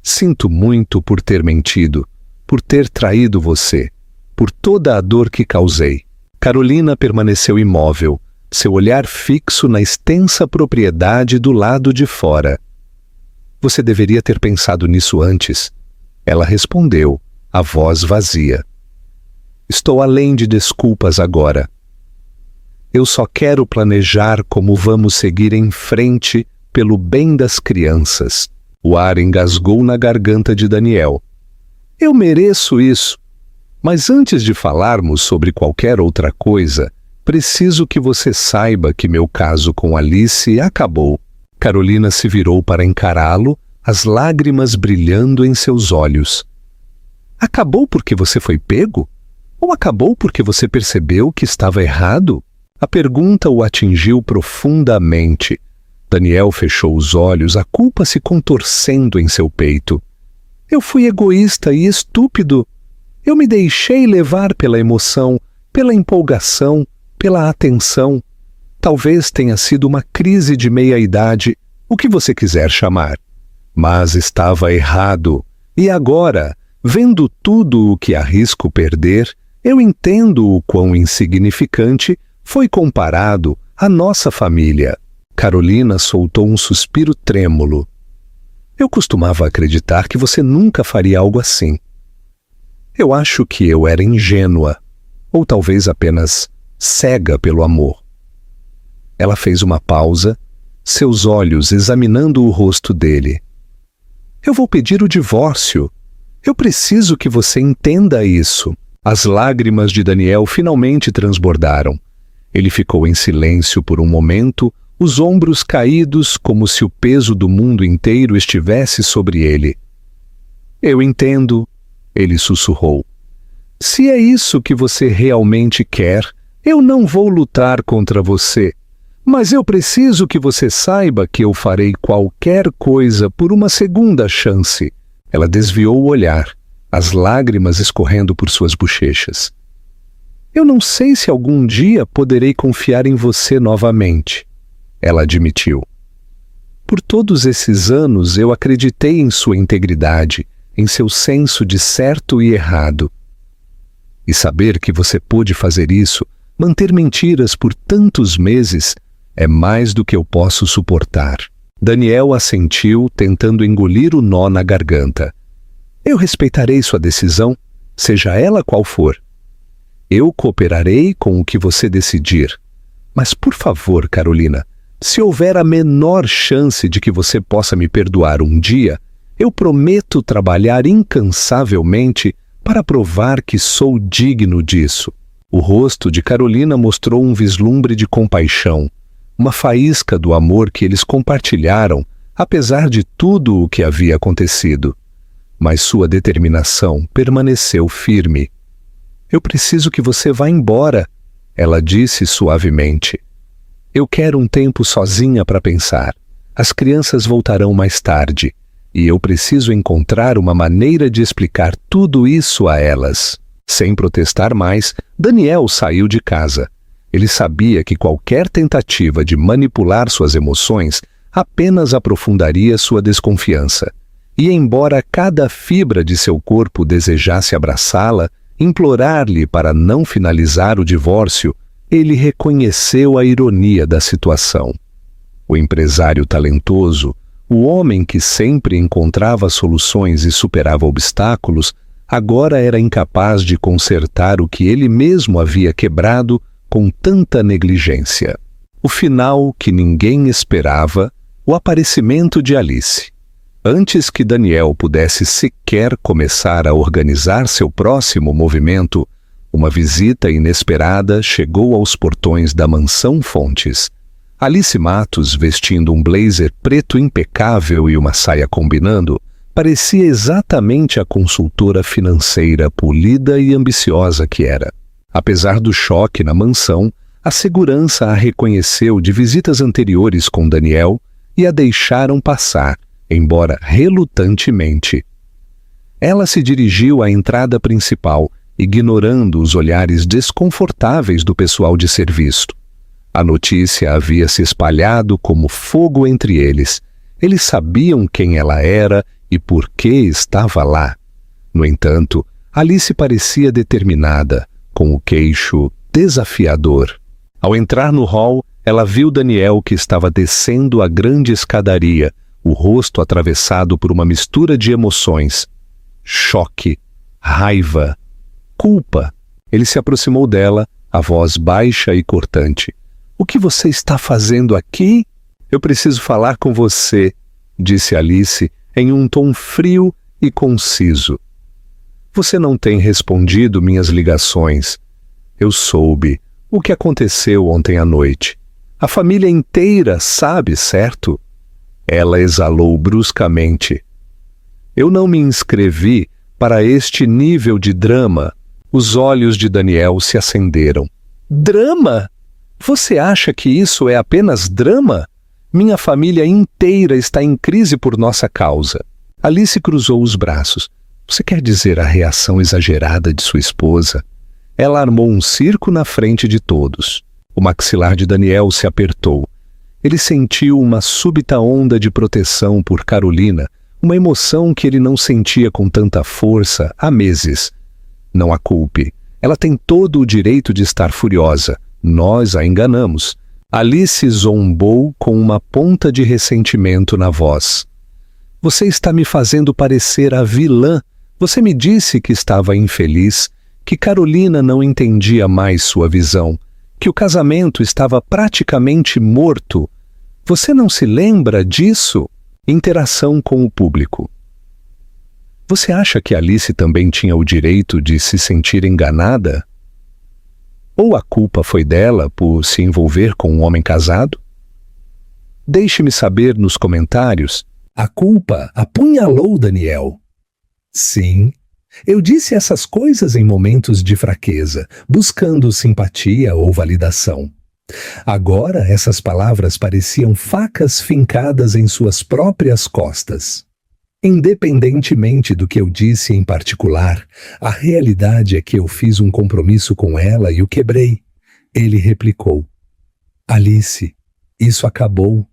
[SPEAKER 1] Sinto muito por ter mentido, por ter traído você, por toda a dor que causei." Carolina permaneceu imóvel, seu olhar fixo na extensa propriedade do lado de fora. "Você deveria ter pensado nisso antes." Ela respondeu, a voz vazia. "Estou além de desculpas agora. Eu só quero planejar como vamos seguir em frente pelo bem das crianças." O ar engasgou na garganta de Daniel. "Eu mereço isso. Mas antes de falarmos sobre qualquer outra coisa, preciso que você saiba que meu caso com Alice acabou." Carolina se virou para encará-lo, as lágrimas brilhando em seus olhos. "Acabou porque você foi pego? Ou acabou porque você percebeu que estava errado?" A pergunta o atingiu profundamente. Daniel fechou os olhos, a culpa se contorcendo em seu peito. "Eu fui egoísta e estúpido. Eu me deixei levar pela emoção, pela empolgação, pela atenção. Talvez tenha sido uma crise de meia-idade, o que você quiser chamar. Mas estava errado. E agora, vendo tudo o que arrisco perder, eu entendo o quão insignificante foi comparado à nossa família." Carolina soltou um suspiro trêmulo. "Eu costumava acreditar que você nunca faria algo assim." Eu acho que eu era ingênua, ou talvez apenas cega pelo amor. Ela fez uma pausa, seus olhos examinando o rosto dele. Eu vou pedir o divórcio. Eu preciso que você entenda isso. As lágrimas de Daniel finalmente transbordaram. Ele ficou em silêncio por um momento, os ombros caídos como se o peso do mundo inteiro estivesse sobre ele. Eu entendo, ele sussurrou. Se é isso que você realmente quer, eu não vou lutar contra você. Mas eu preciso que você saiba que eu farei qualquer coisa por uma segunda chance. Ela desviou o olhar, as lágrimas escorrendo por suas bochechas. Eu não sei se algum dia poderei confiar em você novamente, ela admitiu. Por todos esses anos eu acreditei em sua integridade, em seu senso de certo e errado. E saber que você pôde fazer isso, manter mentiras por tantos meses, é mais do que eu posso suportar. Daniel assentiu, tentando engolir o nó na garganta. Eu respeitarei sua decisão, seja ela qual for. Eu cooperarei com o que você decidir. Mas, por favor, Carolina, se houver a menor chance de que você possa me perdoar um dia, eu prometo trabalhar incansavelmente para provar que sou digno disso. O rosto de Carolina mostrou um vislumbre de compaixão, uma faísca do amor que eles compartilharam, apesar de tudo o que havia acontecido. Mas sua determinação permaneceu firme. Eu preciso que você vá embora, ela disse suavemente. Eu quero um tempo sozinha para pensar. As crianças voltarão mais tarde, e eu preciso encontrar uma maneira de explicar tudo isso a elas. Sem protestar mais, Daniel saiu de casa. Ele sabia que qualquer tentativa de manipular suas emoções apenas aprofundaria sua desconfiança. E embora cada fibra de seu corpo desejasse abraçá-la, implorar-lhe para não finalizar o divórcio, ele reconheceu a ironia da situação. O empresário talentoso, o homem que sempre encontrava soluções e superava obstáculos, agora era incapaz de consertar o que ele mesmo havia quebrado com tanta negligência. O final que ninguém esperava, o aparecimento de Alice. Antes que Daniel pudesse sequer começar a organizar seu próximo movimento, uma visita inesperada chegou aos portões da mansão Fontes. Alice Matos, vestindo um blazer preto impecável e uma saia combinando, parecia exatamente a consultora financeira polida e ambiciosa que era. Apesar do choque na mansão, a segurança a reconheceu de visitas anteriores com Daniel e a deixaram passar, embora relutantemente. Ela se dirigiu à entrada principal, ignorando os olhares desconfortáveis do pessoal de serviço. A notícia havia se espalhado como fogo entre eles. Eles sabiam quem ela era e por que estava lá. No entanto, Alice parecia determinada, com o queixo desafiador. Ao entrar no hall, ela viu Daniel que estava descendo a grande escadaria, o rosto atravessado por uma mistura de emoções. Choque, raiva, culpa. Ele se aproximou dela, a voz baixa e cortante. O que você está fazendo aqui? Eu preciso falar com você, disse Alice em um tom frio e conciso. Você não tem respondido minhas ligações. Eu soube o que aconteceu ontem à noite. A família inteira sabe, certo? Ela exalou bruscamente. Eu não me inscrevi para este nível de drama. Os olhos de Daniel se acenderam. Drama? Você acha que isso é apenas drama? Minha família inteira está em crise por nossa causa. Alice cruzou os braços. Você quer dizer a reação exagerada de sua esposa? Ela armou um circo na frente de todos. O maxilar de Daniel se apertou. Ele sentiu uma súbita onda de proteção por Carolina, uma emoção que ele não sentia com tanta força há meses. Não a culpe. Ela tem todo o direito de estar furiosa. Nós a enganamos. Alice zombou com uma ponta de ressentimento na voz. Você está me fazendo parecer a vilã. Você me disse que estava infeliz, que Carolina não entendia mais sua visão, que o casamento estava praticamente morto. Você não se lembra disso? Interação com o público. Você acha que Alice também tinha o direito de se sentir enganada? Ou a culpa foi dela por se envolver com um homem casado? Deixe-me saber nos comentários. A culpa apunhalou Daniel. Sim, eu disse essas coisas em momentos de fraqueza, buscando simpatia ou validação. Agora essas palavras pareciam facas fincadas em suas próprias costas. Independentemente do que eu disse em particular, a realidade é que eu fiz um compromisso com ela e o quebrei. Ele replicou. Alice, isso acabou.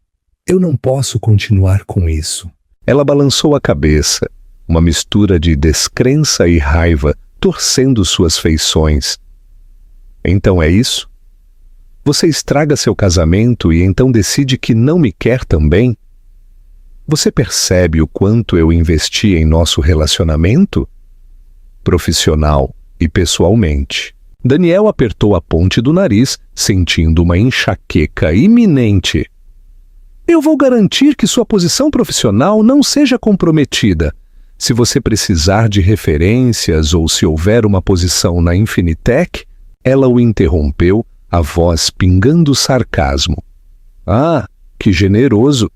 [SPEAKER 1] Eu não posso continuar com isso. Ela balançou a cabeça, uma mistura de descrença e raiva, torcendo suas feições. Então é isso? Você estraga seu casamento e então decide que não me quer também? Você percebe o quanto eu investi em nosso relacionamento? Profissional e pessoalmente. Daniel apertou a ponte do nariz, sentindo uma enxaqueca iminente. Eu vou garantir que sua posição profissional não seja comprometida. Se você precisar de referências ou se houver uma posição na Infinitec, ela o interrompeu, a voz pingando sarcasmo. Ah, que generoso!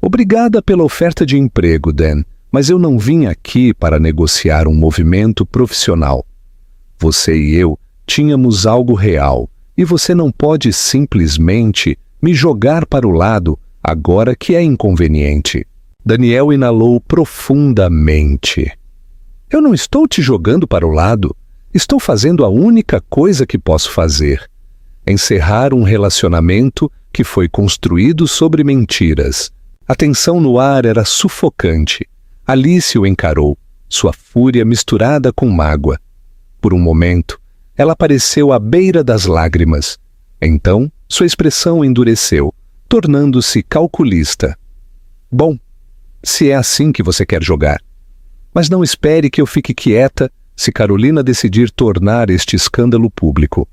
[SPEAKER 1] Obrigada pela oferta de emprego, Dan, mas eu não vim aqui para negociar um movimento profissional. Você e eu tínhamos algo real, e você não pode simplesmente me jogar para o lado agora que é inconveniente. Daniel inalou profundamente. Eu não estou te jogando para o lado. Estou fazendo a única coisa que posso fazer. Encerrar um relacionamento que foi construído sobre mentiras. A tensão no ar era sufocante. Alice o encarou, sua fúria misturada com mágoa. Por um momento, ela apareceu à beira das lágrimas. Então, sua expressão endureceu, tornando-se calculista. Bom, se é assim que você quer jogar. Mas não espere que eu fique quieta se Carolina decidir tornar este escândalo público.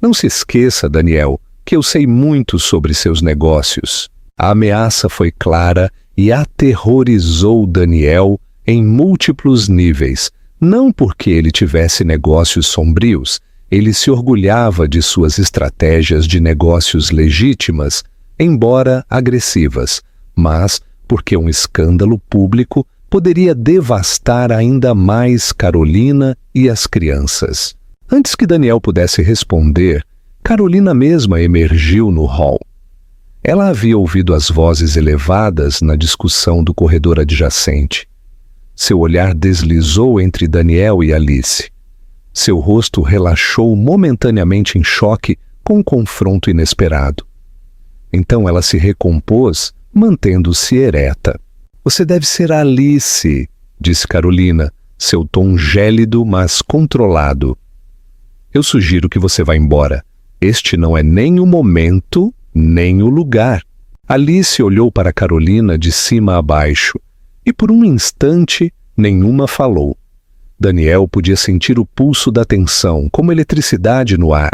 [SPEAKER 1] Não se esqueça, Daniel, que eu sei muito sobre seus negócios. A ameaça foi clara e aterrorizou Daniel em múltiplos níveis. Não porque ele tivesse negócios sombrios, ele se orgulhava de suas estratégias de negócios legítimas, embora agressivas, mas porque um escândalo público poderia devastar ainda mais Carolina e as crianças. Antes que Daniel pudesse responder, Carolina mesma emergiu no hall. Ela havia ouvido as vozes elevadas na discussão do corredor adjacente. Seu olhar deslizou entre Daniel e Alice. Seu rosto relaxou momentaneamente em choque com o confronto inesperado. Então ela se recompôs, mantendo-se ereta. Você deve ser Alice, disse Carolina, seu tom gélido, mas controlado. Eu sugiro que você vá embora. Este não é nem o momento, nem o lugar. Alice olhou para Carolina de cima a baixo, e por um instante nenhuma falou. Daniel podia sentir o pulso da tensão, como eletricidade no ar.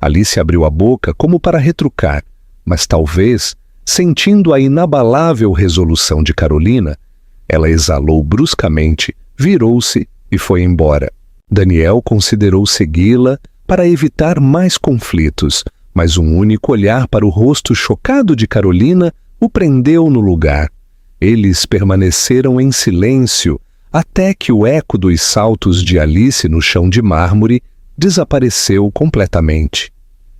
[SPEAKER 1] Alice abriu a boca como para retrucar, mas talvez, sentindo a inabalável resolução de Carolina, ela exalou bruscamente, virou-se e foi embora. Daniel considerou segui-la para evitar mais conflitos, mas um único olhar para o rosto chocado de Carolina o prendeu no lugar. Eles permaneceram em silêncio até que o eco dos saltos de Alice no chão de mármore desapareceu completamente.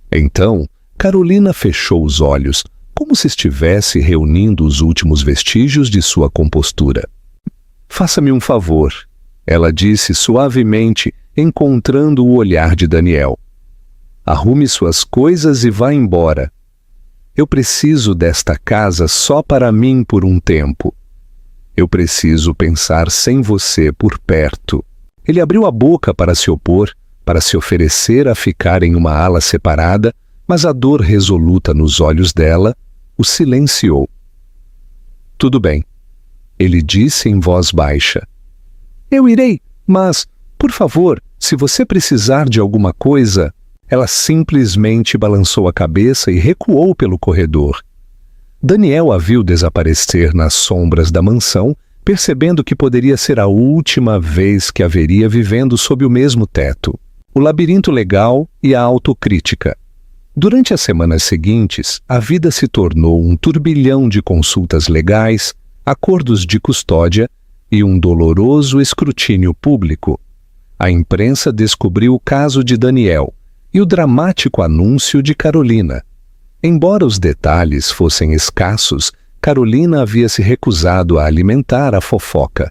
[SPEAKER 1] Então, Carolina fechou os olhos, como se estivesse reunindo os últimos vestígios de sua compostura. Faça-me um favor, ela disse suavemente, encontrando o olhar de Daniel. Arrume suas coisas e vá embora. Eu preciso desta casa só para mim por um tempo. Eu preciso pensar sem você por perto. Ele abriu a boca para se opor, para se oferecer a ficar em uma ala separada, mas a dor resoluta nos olhos dela o silenciou. Tudo bem, ele disse em voz baixa. Eu irei, mas, por favor, se você precisar de alguma coisa... Ela simplesmente balançou a cabeça e recuou pelo corredor. Daniel a viu desaparecer nas sombras da mansão, percebendo que poderia ser a última vez que a veria vivendo sob o mesmo teto. O labirinto legal e a autocrítica. Durante as semanas seguintes, a vida se tornou um turbilhão de consultas legais, acordos de custódia e um doloroso escrutínio público. A imprensa descobriu o caso de Daniel e o dramático anúncio de Carolina. Embora os detalhes fossem escassos, Carolina havia se recusado a alimentar a fofoca.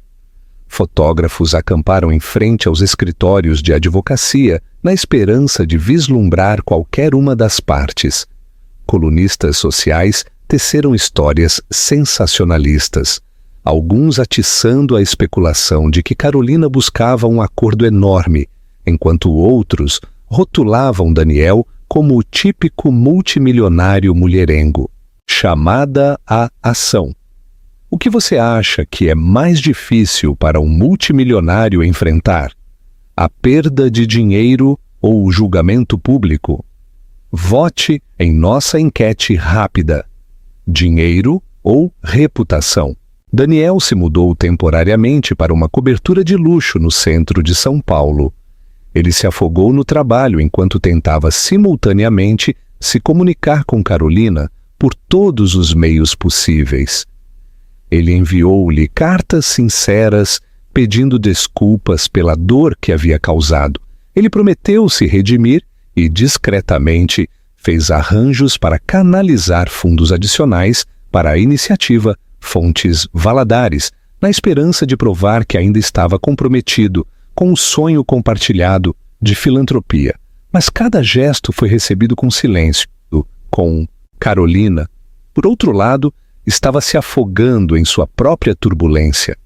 [SPEAKER 1] Fotógrafos acamparam em frente aos escritórios de advocacia na esperança de vislumbrar qualquer uma das partes. Colunistas sociais teceram histórias sensacionalistas, alguns atiçando a especulação de que Carolina buscava um acordo enorme, enquanto outros rotulavam Daniel como o típico multimilionário mulherengo. Chamada à ação. O que você acha que é mais difícil para um multimilionário enfrentar? A perda de dinheiro ou o julgamento público? Vote em nossa enquete rápida. Dinheiro ou reputação? Daniel se mudou temporariamente para uma cobertura de luxo no centro de São Paulo. Ele se afogou no trabalho enquanto tentava simultaneamente se comunicar com Carolina por todos os meios possíveis. Ele enviou-lhe cartas sinceras pedindo desculpas pela dor que havia causado. Ele prometeu se redimir e, discretamente, fez arranjos para canalizar fundos adicionais para a iniciativa Fontes Valadares, na esperança de provar que ainda estava comprometido com o sonho compartilhado de filantropia. Mas cada gesto foi recebido com silêncio. Com Carolina, por outro lado, estava se afogando em sua própria turbulência.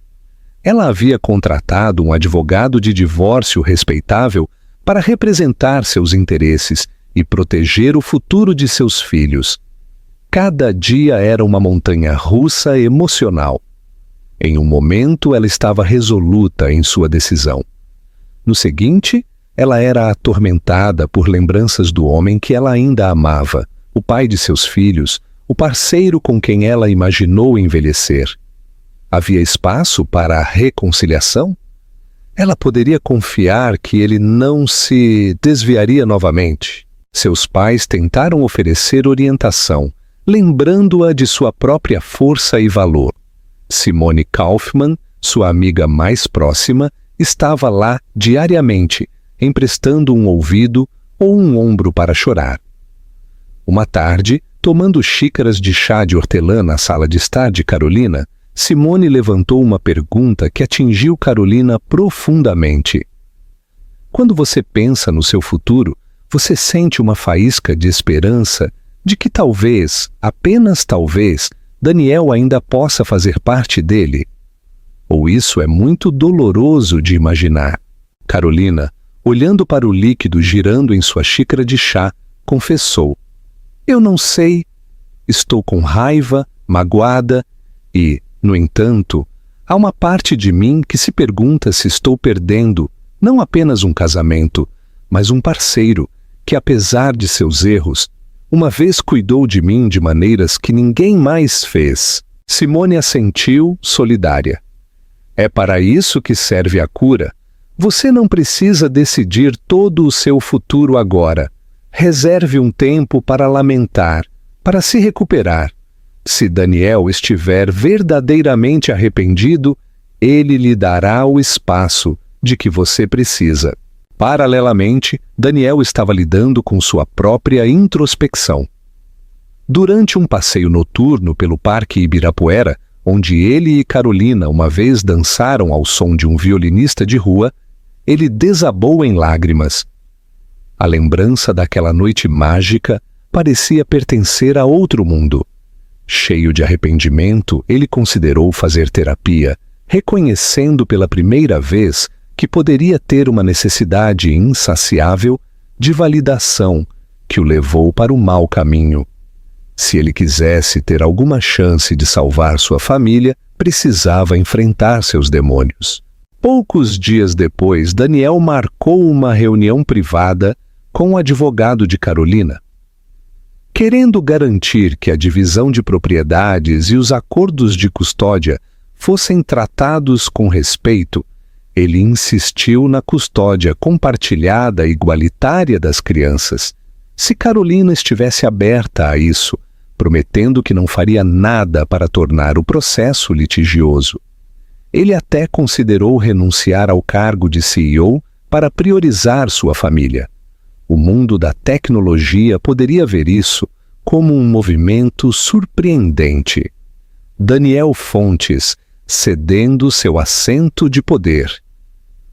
[SPEAKER 1] Ela havia contratado um advogado de divórcio respeitável para representar seus interesses e proteger o futuro de seus filhos. Cada dia era uma montanha-russa emocional. Em um momento, ela estava resoluta em sua decisão. No seguinte, ela era atormentada por lembranças do homem que ela ainda amava, o pai de seus filhos, o parceiro com quem ela imaginou envelhecer. Havia espaço para a reconciliação? Ela poderia confiar que ele não se desviaria novamente. Seus pais tentaram oferecer orientação, lembrando-a de sua própria força e valor. Simone Kaufmann, sua amiga mais próxima, estava lá diariamente, emprestando um ouvido ou um ombro para chorar. Uma tarde, tomando xícaras de chá de hortelã na sala de estar de Carolina, Simone levantou uma pergunta que atingiu Carolina profundamente. Quando você pensa no seu futuro, você sente uma faísca de esperança de que talvez, apenas talvez, Daniel ainda possa fazer parte dele? Ou isso é muito doloroso de imaginar? Carolina, olhando para o líquido girando em sua xícara de chá, confessou: eu não sei, estou com raiva, magoada e, no entanto, há uma parte de mim que se pergunta se estou perdendo não apenas um casamento, mas um parceiro que, apesar de seus erros, uma vez cuidou de mim de maneiras que ninguém mais fez. Simone assentiu, solidária. É para isso que serve a cura. Você não precisa decidir todo o seu futuro agora. Reserve um tempo para lamentar, para se recuperar. Se Daniel estiver verdadeiramente arrependido, ele lhe dará o espaço de que você precisa. Paralelamente, Daniel estava lidando com sua própria introspecção. Durante um passeio noturno pelo Parque Ibirapuera, onde ele e Carolina uma vez dançaram ao som de um violinista de rua, ele desabou em lágrimas. A lembrança daquela noite mágica parecia pertencer a outro mundo. Cheio de arrependimento, ele considerou fazer terapia, reconhecendo pela primeira vez que poderia ter uma necessidade insaciável de validação que o levou para o mau caminho. Se ele quisesse ter alguma chance de salvar sua família, precisava enfrentar seus demônios. Poucos dias depois, Daniel marcou uma reunião privada com o advogado de Carolina. Querendo garantir que a divisão de propriedades e os acordos de custódia fossem tratados com respeito, ele insistiu na custódia compartilhada e igualitária das crianças. Se Carolina estivesse aberta a isso, prometendo que não faria nada para tornar o processo litigioso. Ele até considerou renunciar ao cargo de CEO para priorizar sua família. O mundo da tecnologia poderia ver isso como um movimento surpreendente. Daniel Fontes cedendo seu assento de poder.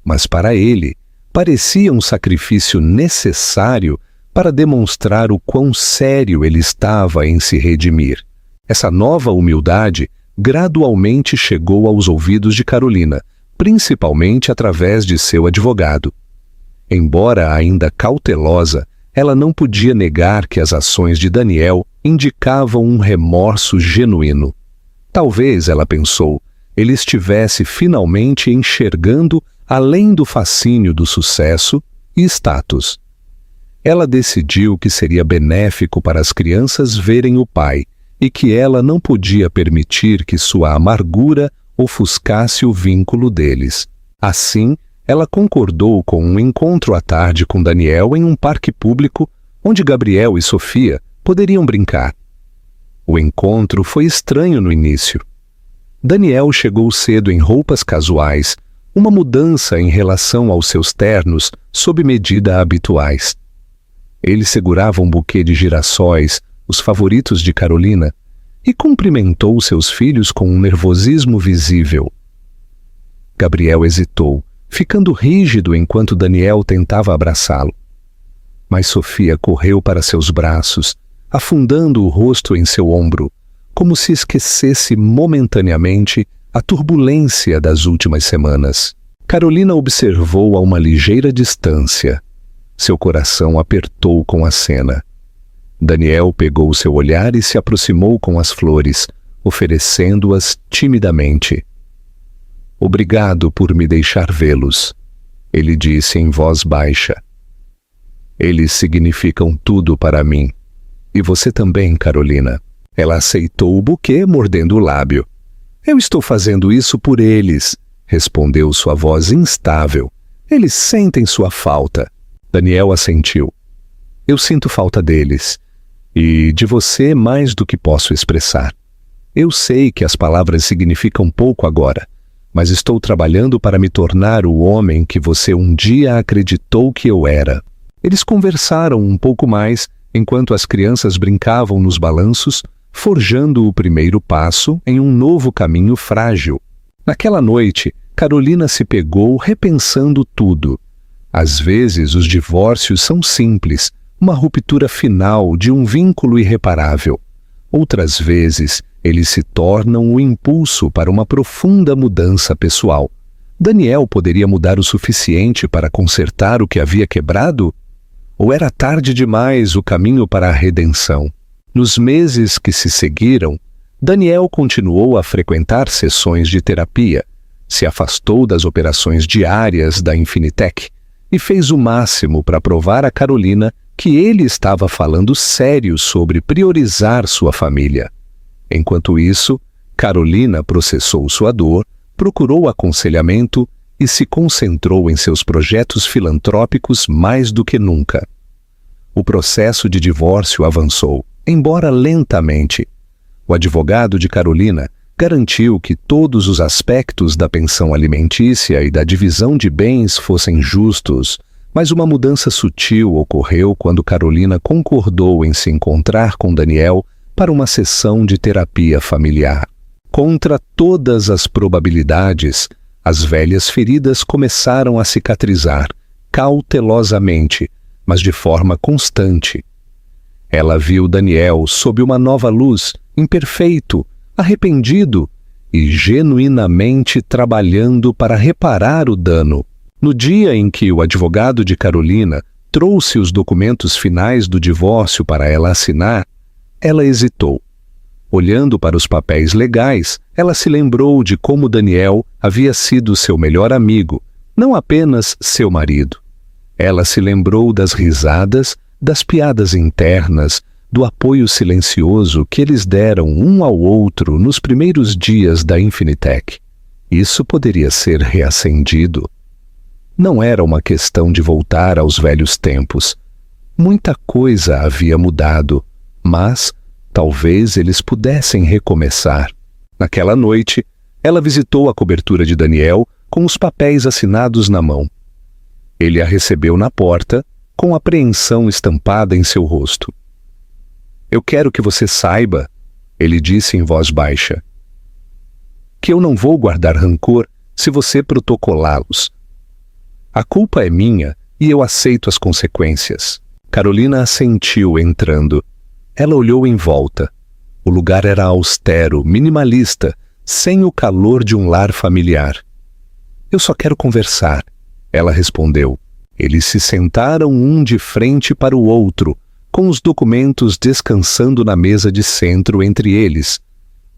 [SPEAKER 1] Mas para ele, parecia um sacrifício necessário para demonstrar o quão sério ele estava em se redimir. Essa nova humildade gradualmente chegou aos ouvidos de Carolina, principalmente através de seu advogado. Embora ainda cautelosa, ela não podia negar que as ações de Daniel indicavam um remorso genuíno. Talvez, ela pensou, ele estivesse finalmente enxergando além do fascínio do sucesso e status. Ela decidiu que seria benéfico para as crianças verem o pai e que ela não podia permitir que sua amargura ofuscasse o vínculo deles. Assim, ela concordou com um encontro à tarde com Daniel em um parque público onde Gabriel e Sofia poderiam brincar. O encontro foi estranho no início. Daniel chegou cedo em roupas casuais, uma mudança em relação aos seus ternos sob medida habituais. Ele segurava um buquê de girassóis, os favoritos de Carolina, e cumprimentou seus filhos com um nervosismo visível. Gabriel hesitou, ficando rígido enquanto Daniel tentava abraçá-lo. Mas Sofia correu para seus braços, afundando o rosto em seu ombro, como se esquecesse momentaneamente a turbulência das últimas semanas. Carolina observou a uma ligeira distância. Seu coração apertou com a cena. Daniel pegou seu olhar e se aproximou com as flores, oferecendo-as timidamente. "Obrigado por me deixar vê-los", ele disse em voz baixa. "Eles significam tudo para mim. E você também, Carolina." Ela aceitou o buquê, mordendo o lábio. "Eu estou fazendo isso por eles", respondeu sua voz instável. "Eles sentem sua falta." Daniel assentiu. "Eu sinto falta deles. E de você mais do que posso expressar. Eu sei que as palavras significam pouco agora, mas estou trabalhando para me tornar o homem que você um dia acreditou que eu era." Eles conversaram um pouco mais enquanto as crianças brincavam nos balanços, forjando o primeiro passo em um novo caminho frágil. Naquela noite, Carolina se pegou repensando tudo. Às vezes, os divórcios são simples, uma ruptura final de um vínculo irreparável. Outras vezes, eles se tornam o impulso para uma profunda mudança pessoal. Daniel poderia mudar o suficiente para consertar o que havia quebrado? Ou era tarde demais o caminho para a redenção? Nos meses que se seguiram, Daniel continuou a frequentar sessões de terapia, se afastou das operações diárias da Infinitec e fez o máximo para provar a Carolina que ele estava falando sério sobre priorizar sua família. Enquanto isso, Carolina processou sua dor, procurou aconselhamento e se concentrou em seus projetos filantrópicos mais do que nunca. O processo de divórcio avançou, embora lentamente. O advogado de Carolina garantiu que todos os aspectos da pensão alimentícia e da divisão de bens fossem justos, mas uma mudança sutil ocorreu quando Carolina concordou em se encontrar com Daniel para uma sessão de terapia familiar. Contra todas as probabilidades, as velhas feridas começaram a cicatrizar, cautelosamente, mas de forma constante. Ela viu Daniel sob uma nova luz, imperfeito, arrependido e genuinamente trabalhando para reparar o dano. No dia em que o advogado de Carolina trouxe os documentos finais do divórcio para ela assinar, ela hesitou. Olhando para os papéis legais, ela se lembrou de como Daniel havia sido seu melhor amigo, não apenas seu marido. Ela se lembrou das risadas, das piadas internas, do apoio silencioso que eles deram um ao outro nos primeiros dias da Infinitec. Isso poderia ser reacendido. Não era uma questão de voltar aos velhos tempos. Muita coisa havia mudado, mas talvez eles pudessem recomeçar. Naquela noite, ela visitou a cobertura de Daniel com os papéis assinados na mão. Ele a recebeu na porta, com apreensão estampada em seu rosto. "Eu quero que você saiba", ele disse em voz baixa, "que eu não vou guardar rancor se você protocolá-los. A culpa é minha e eu aceito as consequências." Carolina assentiu entrando. Ela olhou em volta. O lugar era austero, minimalista, sem o calor de um lar familiar. "Eu só quero conversar", ela respondeu. Eles se sentaram um de frente para o outro, com os documentos descansando na mesa de centro entre eles.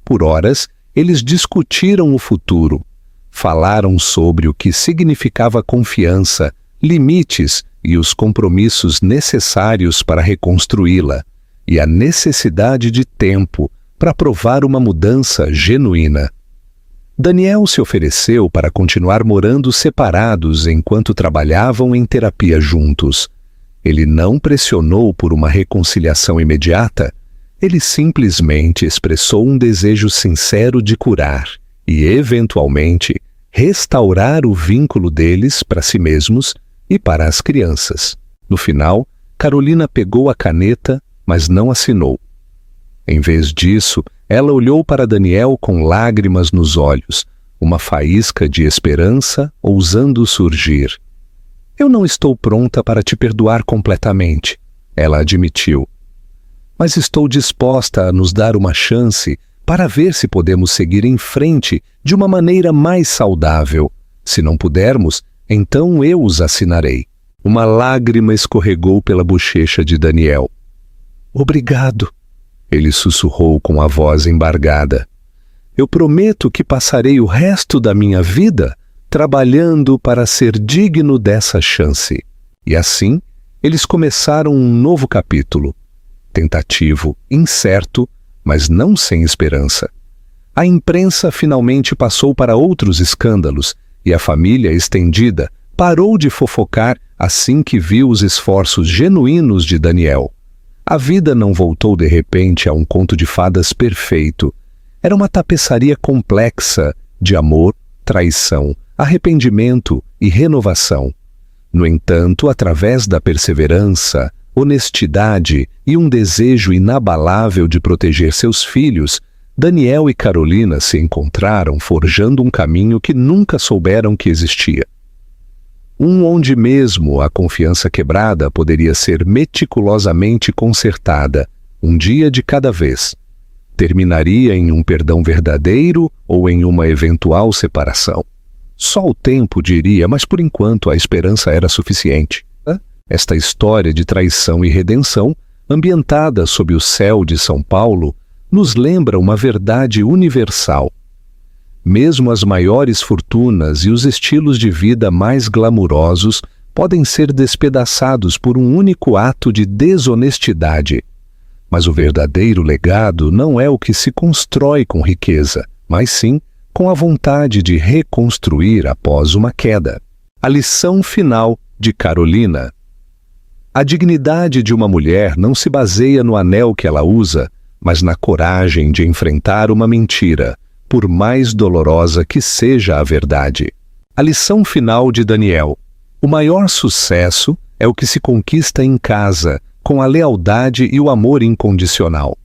[SPEAKER 1] Por horas, eles discutiram o futuro. Falaram sobre o que significava confiança, limites e os compromissos necessários para reconstruí-la, e a necessidade de tempo para provar uma mudança genuína. Daniel se ofereceu para continuar morando separados enquanto trabalhavam em terapia juntos. Ele não pressionou por uma reconciliação imediata. Ele simplesmente expressou um desejo sincero de curar e, eventualmente, restaurar o vínculo deles para si mesmos e para as crianças. No final, Carolina pegou a caneta, mas não assinou. Em vez disso, ela olhou para Daniel com lágrimas nos olhos, uma faísca de esperança ousando surgir. "Eu não estou pronta para te perdoar completamente", ela admitiu. "Mas estou disposta a nos dar uma chance para ver se podemos seguir em frente de uma maneira mais saudável. Se não pudermos, então eu os assinarei." Uma lágrima escorregou pela bochecha de Daniel. "Obrigado", ele sussurrou com a voz embargada. "Eu prometo que passarei o resto da minha vida trabalhando para ser digno dessa chance." E assim, eles começaram um novo capítulo. Tentativo, incerto, mas não sem esperança. A imprensa finalmente passou para outros escândalos e a família estendida parou de fofocar assim que viu os esforços genuínos de Daniel. A vida não voltou de repente a um conto de fadas perfeito. Era uma tapeçaria complexa de amor, traição, arrependimento e renovação. No entanto, através da perseverança, honestidade e um desejo inabalável de proteger seus filhos, Daniel e Carolina se encontraram forjando um caminho que nunca souberam que existia. Onde mesmo a confiança quebrada poderia ser meticulosamente consertada, um dia de cada vez. Terminaria em um perdão verdadeiro ou em uma eventual separação. Só o tempo diria, mas por enquanto a esperança era suficiente. Esta história de traição e redenção, ambientada sob o céu de São Paulo, nos lembra uma verdade universal. Mesmo as maiores fortunas e os estilos de vida mais glamurosos podem ser despedaçados por um único ato de desonestidade. Mas o verdadeiro legado não é o que se constrói com riqueza, mas sim com a vontade de reconstruir após uma queda. A lição final de Carolina. A dignidade de uma mulher não se baseia no anel que ela usa, mas na coragem de enfrentar uma mentira, por mais dolorosa que seja a verdade. A lição final de Daniel. O maior sucesso é o que se conquista em casa, com a lealdade e o amor incondicional.